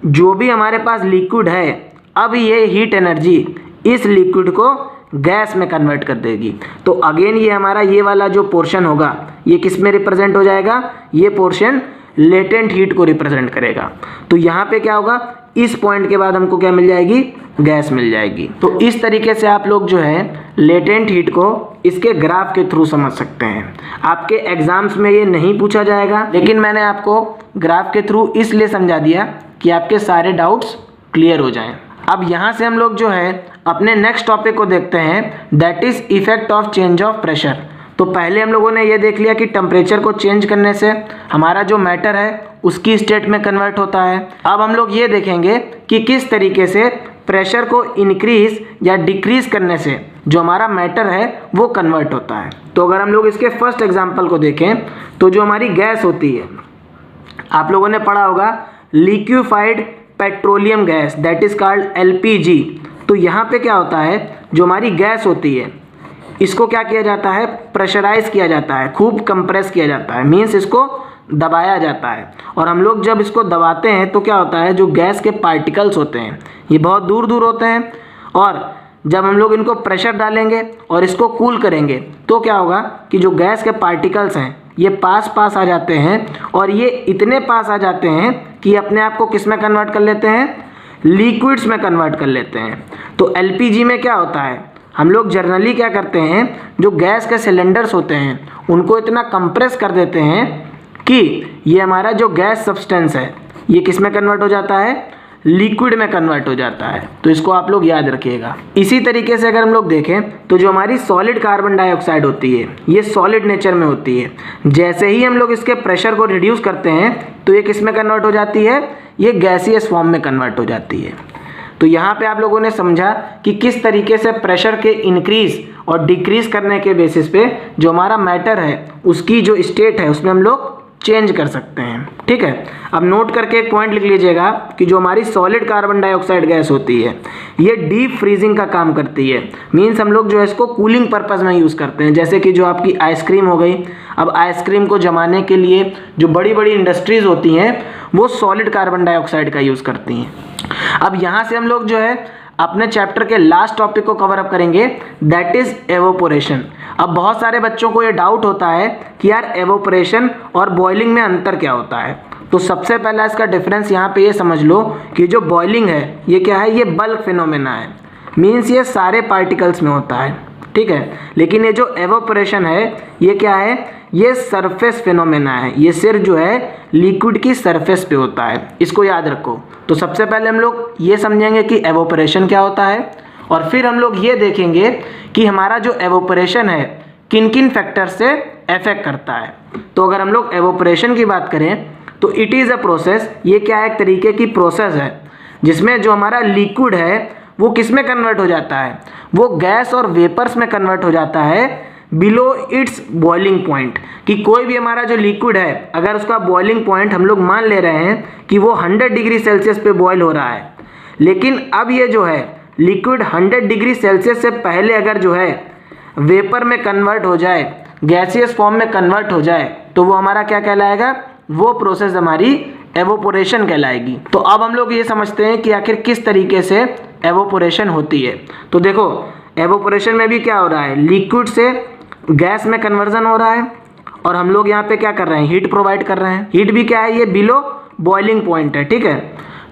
जो भी हमारे पास लिक्विड है अब ये हीट एनर्जी इस लिक्विड को गैस में कन्वर्ट कर देगी। तो अगेन ये हमारा ये वाला जो पोर्शन होगा ये किस में रिप्रेजेंट हो जाएगा, ये पोर्शन लेटेंट हीट को रिप्रेजेंट करेगा। तो यहाँ पे क्या होगा, इस पॉइंट के बाद हमको क्या मिल जाएगी, गैस मिल जाएगी। तो इस तरीके से आप लोग जो है लेटेंट हीट को इसके ग्राफ के थ्रू समझ सकते हैं। आपके एग्जाम्स में ये नहीं पूछा जाएगा, लेकिन मैंने आपको ग्राफ के थ्रू इसलिए समझा दिया कि आपके सारे डाउट्स क्लियर हो जाएं। अब यहाँ से हम लोग जो है अपने नेक्स्ट टॉपिक को देखते हैं, that is effect of change of pressure. तो पहले हम लोगों ने ये देख लिया कि टेम्परेचर को चेंज करने से हमारा जो मैटर है उसकी स्टेट में कन्वर्ट होता है। अब हम लोग ये देखेंगे कि किस तरीके से प्रेशर को इंक्रीज या डिक्रीज करने से जो हमारा मैटर है वो कन्वर्ट होता है। तो अगर हम लोग इसके फर्स्ट एग्जांपल को देखें तो जो हमारी गैस होती है, आप लोगों ने पढ़ा होगा liquefied petroleum gas, that is called LPG। तो यहाँ पे क्या होता है, जो हमारी गैस होती है इसको क्या किया जाता है, प्रेशराइज किया जाता है, खूब कंप्रेस किया जाता है, मीन्स इसको दबाया जाता है। और हम लोग जब इसको दबाते हैं तो क्या होता है, जो गैस के पार्टिकल्स होते हैं ये बहुत दूर दूर होते हैं, और जब हम लोग इनको प्रेशर डालेंगे और इसको कूल करेंगे तो क्या होगा कि जो गैस के पार्टिकल्स हैं ये पास पास आ जाते हैं, और ये इतने पास आ जाते हैं कि अपने आप को किस में कन्वर्ट कर लेते हैं, लिक्विड्स में कन्वर्ट कर लेते हैं। तो LPG में क्या होता है, हम लोग जनरली क्या करते हैं, जो गैस के सिलेंडर्स होते हैं उनको इतना कंप्रेस कर देते हैं कि ये हमारा जो गैस सब्सटेंस है ये किस में कन्वर्ट हो जाता है, लिक्विड में कन्वर्ट हो जाता है। तो इसको आप लोग याद रखिएगा। इसी तरीके से अगर हम लोग देखें तो जो हमारी सॉलिड कार्बन डाइऑक्साइड होती है ये सॉलिड नेचर में होती है। जैसे ही हम लोग इसके प्रेशर को रिड्यूस करते हैं तो ये किस में कन्वर्ट हो जाती है, ये गैसियस फॉर्म में कन्वर्ट हो जाती है। तो यहाँ पे आप लोगों ने समझा कि किस तरीके से प्रेशर के इंक्रीज और डिक्रीज करने के बेसिस पे जो हमारा मैटर है उसकी जो स्टेट है उसमें हम लोग चेंज कर सकते हैं। ठीक है, अब नोट करके एक पॉइंट लिख लीजिएगा कि जो हमारी सॉलिड कार्बन डाइऑक्साइड गैस होती है ये डीप फ्रीजिंग का काम करती है। मीन्स हम लोग जो है इसको कूलिंग पर्पस में यूज़ करते हैं। जैसे कि जो आपकी आइसक्रीम हो गई, अब आइसक्रीम को जमाने के लिए जो बड़ी बड़ी इंडस्ट्रीज़ होती हैं वो सॉलिड कार्बन डाइऑक्साइड का यूज़ करती हैं। अब यहाँ से हम लोग जो है अपने चैप्टर के लास्ट टॉपिक को कवर अप करेंगे, दैट इज एवोपोरेशन। अब बहुत सारे बच्चों को ये डाउट होता है कि यार एवोपोरेशन और बॉइलिंग में अंतर क्या होता है। तो सबसे पहला इसका डिफरेंस यहाँ पे ये समझ लो कि जो बॉइलिंग है ये क्या है, ये बल्क फिनोमेना है, मीन्स ये सारे पार्टिकल्स में होता है। ठीक है, लेकिन ये जो एवोपोरेशन है ये क्या है, ये सरफेस फिनोमेना है, ये सिर्फ जो है लिक्विड की सरफेस पे होता है। इसको याद रखो। तो सबसे पहले हम लोग ये समझेंगे कि एवोपोरेशन क्या होता है, और फिर हम लोग ये देखेंगे कि हमारा जो एवोपोरेशन है किन किन फैक्टर से अफेक्ट करता है। तो अगर हम लोग एवोपोरेशन की बात करें तो इट इज़ अ प्रोसेस, ये क्या है, एक तरीके की प्रोसेस है जिसमें जो हमारा लिक्विड है वो किस में कन्वर्ट हो जाता है, वो गैस और वेपर्स में कन्वर्ट हो जाता है बिलो इट्स बॉइलिंग पॉइंट। कि कोई भी हमारा जो लिक्विड है अगर उसका बॉइलिंग पॉइंट हम लोग मान ले रहे हैं कि वो 100 डिग्री सेल्सियस पे बॉयल हो रहा है, लेकिन अब ये जो है लिक्विड 100 डिग्री सेल्सियस से पहले अगर जो है वेपर में कन्वर्ट हो जाए, गैसियस फॉर्म में कन्वर्ट हो जाए, तो वो हमारा क्या कहलाएगा, वो प्रोसेस हमारी एवोपोरेशन कहलाएगी। तो अब हम लोग ये समझते हैं कि आखिर किस तरीके से एवोपोरेशन होती है। तो देखो एवोपोरेशन में भी क्या हो रहा है, लिक्विड से गैस में कन्वर्जन हो रहा है, और हम लोग यहाँ पे क्या कर रहे हैं, हीट प्रोवाइड कर रहे हैं। हीट भी क्या है, ये बिलो बॉइलिंग पॉइंट है। ठीक है,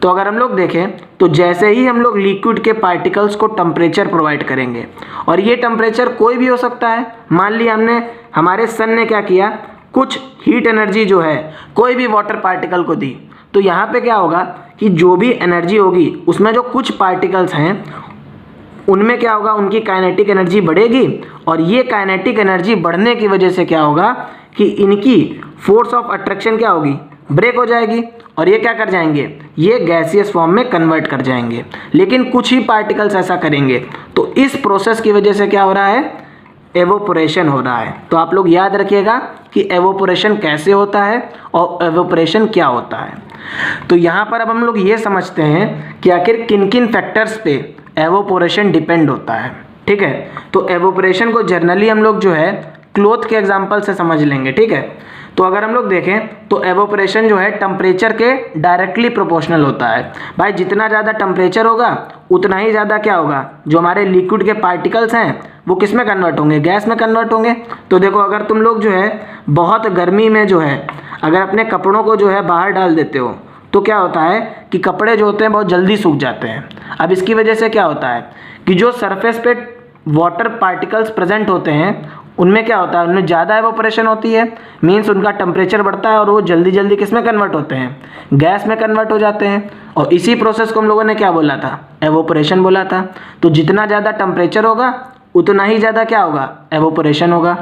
तो अगर हम लोग देखें तो जैसे ही हम लोग लिक्विड के पार्टिकल्स को टेम्परेचर प्रोवाइड करेंगे, और ये टेम्परेचर कोई भी हो सकता है, मान लिया हमने हमारे सन ने क्या किया, कुछ हीट एनर्जी जो है कोई भी वाटर पार्टिकल को दी, तो यहाँ पे क्या होगा कि जो भी एनर्जी होगी उसमें जो कुछ पार्टिकल्स हैं उनमें क्या होगा, उनकी काइनेटिक एनर्जी बढ़ेगी, और ये काइनेटिक एनर्जी बढ़ने की वजह से क्या होगा कि इनकी फोर्स ऑफ अट्रैक्शन क्या होगी, ब्रेक हो जाएगी, और ये क्या कर जाएंगे, ये गैसियस फॉर्म में कन्वर्ट कर जाएंगे। लेकिन कुछ ही पार्टिकल्स ऐसा करेंगे, तो इस प्रोसेस की वजह से क्या हो रहा है, एवोपोरेशन हो रहा है। तो आप लोग याद रखिएगा कि एवोपोरेशन कैसे होता है और एवोपोरेशन क्या होता है। तो यहाँ पर अब हम लोग ये समझते हैं कि आखिर किन किन फैक्टर्स पे एवोपोरेशन डिपेंड होता है। ठीक है, तो एवोपोरेशन को जनरली हम लोग जो है क्लॉथ के एग्जांपल से समझ लेंगे। ठीक है, तो अगर हम लोग देखें तो एवोपोरेशन जो है टेम्परेचर के डायरेक्टली प्रोपोर्शनल होता है। भाई जितना ज़्यादा टेम्परेचर होगा उतना ही ज़्यादा क्या होगा, जो हमारे लिक्विड के पार्टिकल्स हैं वो किस में कन्वर्ट होंगे, गैस में कन्वर्ट होंगे। तो देखो अगर तुम लोग जो है बहुत गर्मी में जो है अगर अपने कपड़ों को जो है बाहर डाल देते हो तो क्या होता है कि कपड़े जो होते हैं बहुत जल्दी सूख जाते हैं। अब इसकी वजह से क्या होता है कि जो सरफेस पे वाटर पार्टिकल्स प्रेजेंट होते हैं उनमें क्या होता है, उनमें ज़्यादा एवोपोरेशन होती है, मीन्स उनका टेम्परेचर बढ़ता है और वो जल्दी जल्दी किस में कन्वर्ट होते हैं, गैस में कन्वर्ट हो जाते हैं। और इसी प्रोसेस को हम लोगों ने क्या बोला था, एवोपोरेशन बोला था। तो जितना ज़्यादा टेम्परेचर होगा उतना ही ज़्यादा क्या होगा, एवोपोरेशन होगा।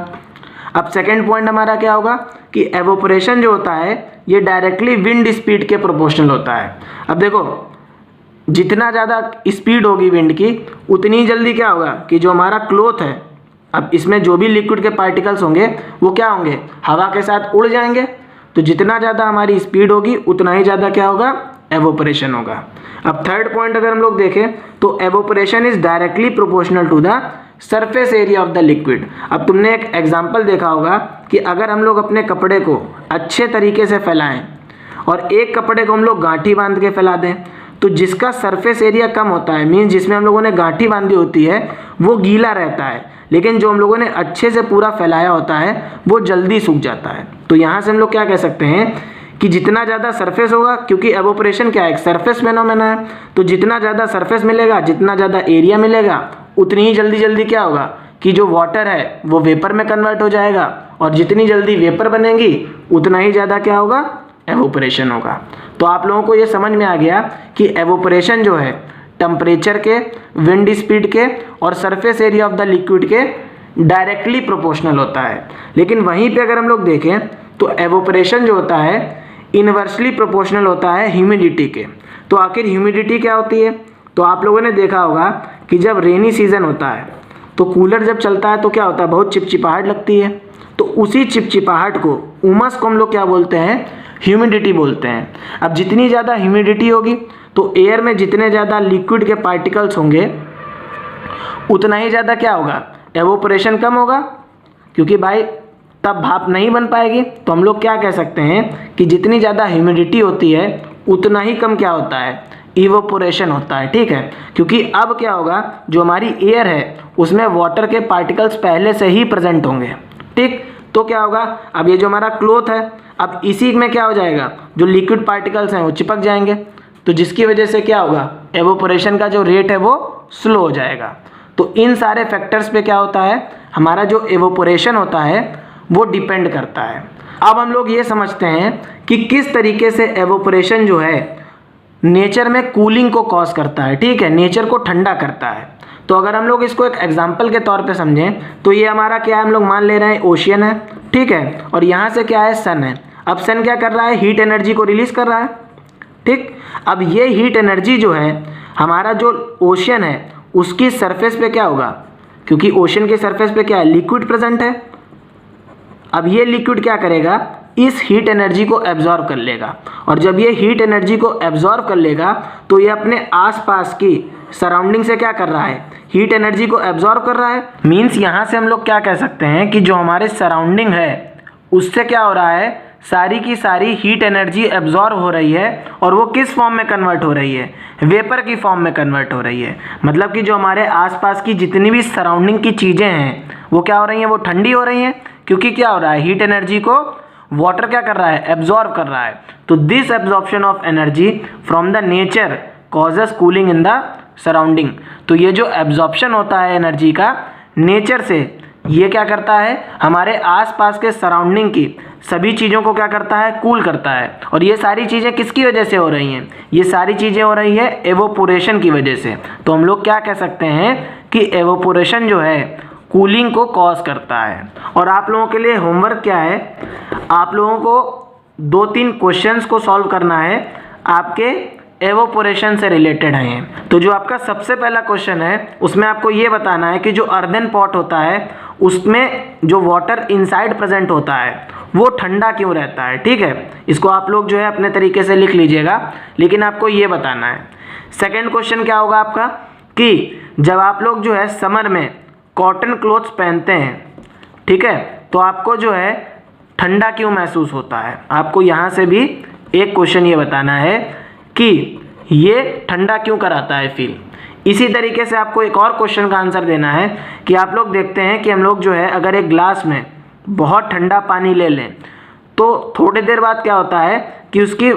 अब सेकेंड पॉइंट हमारा क्या होगा कि एवोपोरेशन जो होता है ये डायरेक्टली विंड स्पीड के प्रोपोर्शनल होता है। अब देखो जितना ज़्यादा स्पीड होगी विंड की उतनी जल्दी क्या होगा कि जो हमारा क्लॉथ है, अब इसमें जो भी लिक्विड के पार्टिकल्स होंगे वो क्या होंगे, हवा के साथ उड़ जाएंगे। तो जितना ज़्यादा हमारी स्पीड होगी उतना ही ज़्यादा क्या होगा, एवोपोरेशन होगा। अब थर्ड पॉइंट अगर हम लोग देखें तो evaporation is directly proportional to the surface area of the liquid. अब तुमने एक एग्जांपल देखा होगा कि अगर हम लोग अपने कपड़े को अच्छे तरीके से फैलाएं और एक कपड़े को हम लोग गांठी बांध के फैला दें तो जिसका सरफेस एरिया कम होता है, मीन्स जिसमें हम लोगों ने गांठी बांधी होती है वो गीला रहता है, लेकिन जो हम लोगों ने अच्छे से पूरा फैलाया होता है वो जल्दी सूख जाता है। तो यहाँ से हम लोग क्या कह सकते हैं कि जितना ज़्यादा सरफेस होगा, क्योंकि एवोपोरेशन क्या है, एक सरफेस फेनोमेना है, तो जितना ज़्यादा सरफेस मिलेगा, जितना ज़्यादा एरिया मिलेगा उतनी ही जल्दी जल्दी क्या होगा कि जो वाटर है वो वेपर में कन्वर्ट हो जाएगा, और जितनी जल्दी वेपर बनेगी उतना ही ज़्यादा क्या होगा, एवोपोरेशन होगा। तो आप लोगों को ये समझ में आ गया कि एवोपोरेशन जो है टेम्परेचर के, विंड स्पीड के और surface area of the liquid के डायरेक्टली प्रोपोर्शनल होता है। लेकिन वहीं पे अगर हम लोग देखें तो एवोपोरेशन जो होता है इनवर्सली प्रोपोर्शनल होता है ह्यूमिडिटी के। तो आखिर ह्यूमिडिटी क्या होती है, तो आप लोगों ने देखा होगा कि जब रेनी सीजन होता है तो कूलर जब चलता है तो क्या होता है, बहुत चिपचिपाहट लगती है। तो उसी चिपचिपाहट को, उमस को हम लोग क्या बोलते हैं, ह्यूमिडिटी बोलते हैं। अब जितनी ज़्यादा ह्यूमिडिटी होगी तो एयर में जितने ज़्यादा लिक्विड के पार्टिकल्स होंगे उतना ही ज़्यादा क्या होगा, एवोपोरेशन कम होगा, क्योंकि भाई तब भाप नहीं बन पाएगी। तो हम लोग क्या कह सकते हैं कि जितनी ज़्यादा ह्यूमिडिटी होती है उतना ही कम क्या होता है, इवोपोरेशन होता है। ठीक है, क्योंकि अब क्या होगा, जो हमारी एयर है उसमें वाटर के पार्टिकल्स पहले से ही प्रेजेंट होंगे। ठीक, तो क्या होगा, अब ये जो हमारा क्लॉथ है, अब इसी में क्या हो जाएगा, जो लिक्विड पार्टिकल्स हैं वो चिपक जाएंगे, तो जिसकी वजह से क्या होगा, एवोपोरेशन का जो रेट है वो स्लो हो जाएगा। तो इन सारे फैक्टर्स पे क्या होता है, हमारा जो एवोपोरेशन होता है वो डिपेंड करता है। अब हम लोग ये समझते हैं कि किस तरीके से एवोपोरेशन जो है नेचर में कूलिंग को कॉज करता है। ठीक है, नेचर को ठंडा करता है। तो अगर हम लोग इसको एक एग्जाम्पल के तौर पे समझें तो ये हमारा क्या है, हम लोग मान ले रहे हैं ओशियन है। ठीक है, और यहाँ से क्या है, सन है। अब सन क्या कर रहा है, हीट एनर्जी को रिलीज कर रहा है। ठीक, अब ये हीट एनर्जी जो है, हमारा जो ओशियन है उसकी सरफेस पे क्या होगा, क्योंकि ओशियन के सरफेस पे क्या है, लिक्विड प्रेजेंट है। अब ये लिक्विड क्या करेगा, इस हीट एनर्जी को एब्जॉर्ब कर लेगा, और जब ये हीट एनर्जी को एब्जॉर्ब कर लेगा तो ये अपने आसपास की सराउंडिंग से क्या कर रहा है, हीट एनर्जी को एब्जॉर्ब कर रहा है। मीन्स यहाँ से हम लोग क्या कह सकते हैं कि जो हमारे सराउंडिंग है उससे क्या हो रहा है, सारी की सारी हीट एनर्जी एब्जॉर्ब हो रही है, और वो किस फॉर्म में कन्वर्ट हो रही है, वेपर की फॉर्म में कन्वर्ट हो रही है। मतलब कि जो हमारे आसपास की जितनी भी सराउंडिंग की चीज़ें हैं वो क्या हो रही हैं, वो ठंडी हो रही हैं, क्योंकि क्या हो रहा है, हीट एनर्जी को वाटर क्या कर रहा है, एब्जॉर्ब कर रहा है। तो this absorption of energy from the nature causes cooling in the surrounding. तो ये जो एब्जॉर्प्शन होता है एनर्जी का नेचर से, ये क्या करता है, हमारे आसपास के सराउंडिंग की सभी चीज़ों को क्या करता है, कूल करता है। और ये सारी चीज़ें किसकी वजह से हो रही हैं, ये सारी चीज़ें हो रही है एवोपोरेशन की वजह से। तो हम लोग क्या कह सकते हैं कि एवोपोरेशन जो है कूलिंग को कॉज करता है। और आप लोगों के लिए होमवर्क क्या है, आप लोगों को 2-3 क्वेश्चंस को सॉल्व करना है, आपके एवोपोरेशन से रिलेटेड हैं। तो जो आपका सबसे पहला क्वेश्चन है उसमें आपको ये बताना है कि जो अर्दन पॉट होता है उसमें जो वाटर इनसाइड प्रेजेंट होता है वो ठंडा क्यों रहता है। ठीक है, इसको आप लोग जो है अपने तरीके से लिख लीजिएगा, लेकिन आपको ये बताना है। सेकेंड क्वेश्चन क्या होगा आपका कि जब आप लोग जो है समर में कॉटन क्लोथ्स पहनते हैं, ठीक है, तो आपको जो है ठंडा क्यों महसूस होता है। आपको यहाँ से भी एक क्वेश्चन ये बताना है कि ये ठंडा क्यों कराता है फील। इसी तरीके से आपको एक और क्वेश्चन का आंसर देना है कि आप लोग देखते हैं कि हम लोग जो है अगर एक ग्लास में बहुत ठंडा पानी ले लें तो थोड़ी देर बाद क्या होता है कि उसकी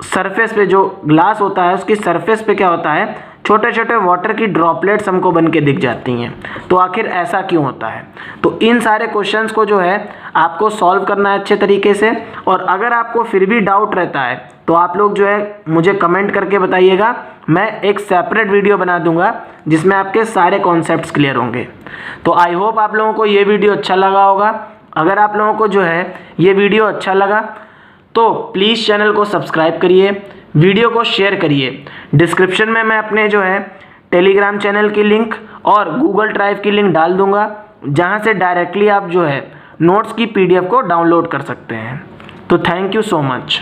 सरफेस पे जो ग्लास होता है उसकी सरफेस पे क्या होता है, छोटे छोटे वाटर की ड्रॉपलेट्स हमको बन के दिख जाती हैं। तो आखिर ऐसा क्यों होता है? तो इन सारे क्वेश्चंस को जो है आपको सॉल्व करना है अच्छे तरीके से। और अगर आपको फिर भी डाउट रहता है तो आप लोग जो है मुझे कमेंट करके बताइएगा, मैं एक सेपरेट वीडियो बना दूंगा जिसमें आपके सारे कॉन्सेप्ट्स क्लियर होंगे। तो आई होप आप लोगों को ये वीडियो अच्छा लगा होगा। अगर आप लोगों को जो है ये वीडियो अच्छा लगा तो प्लीज़ चैनल को सब्सक्राइब करिए, वीडियो को शेयर करिए। डिस्क्रिप्शन में मैं अपने जो है टेलीग्राम चैनल की लिंक और गूगल ड्राइव की लिंक डाल दूंगा, जहां से डायरेक्टली आप जो है नोट्स की PDF को डाउनलोड कर सकते हैं। तो थैंक यू सो मच।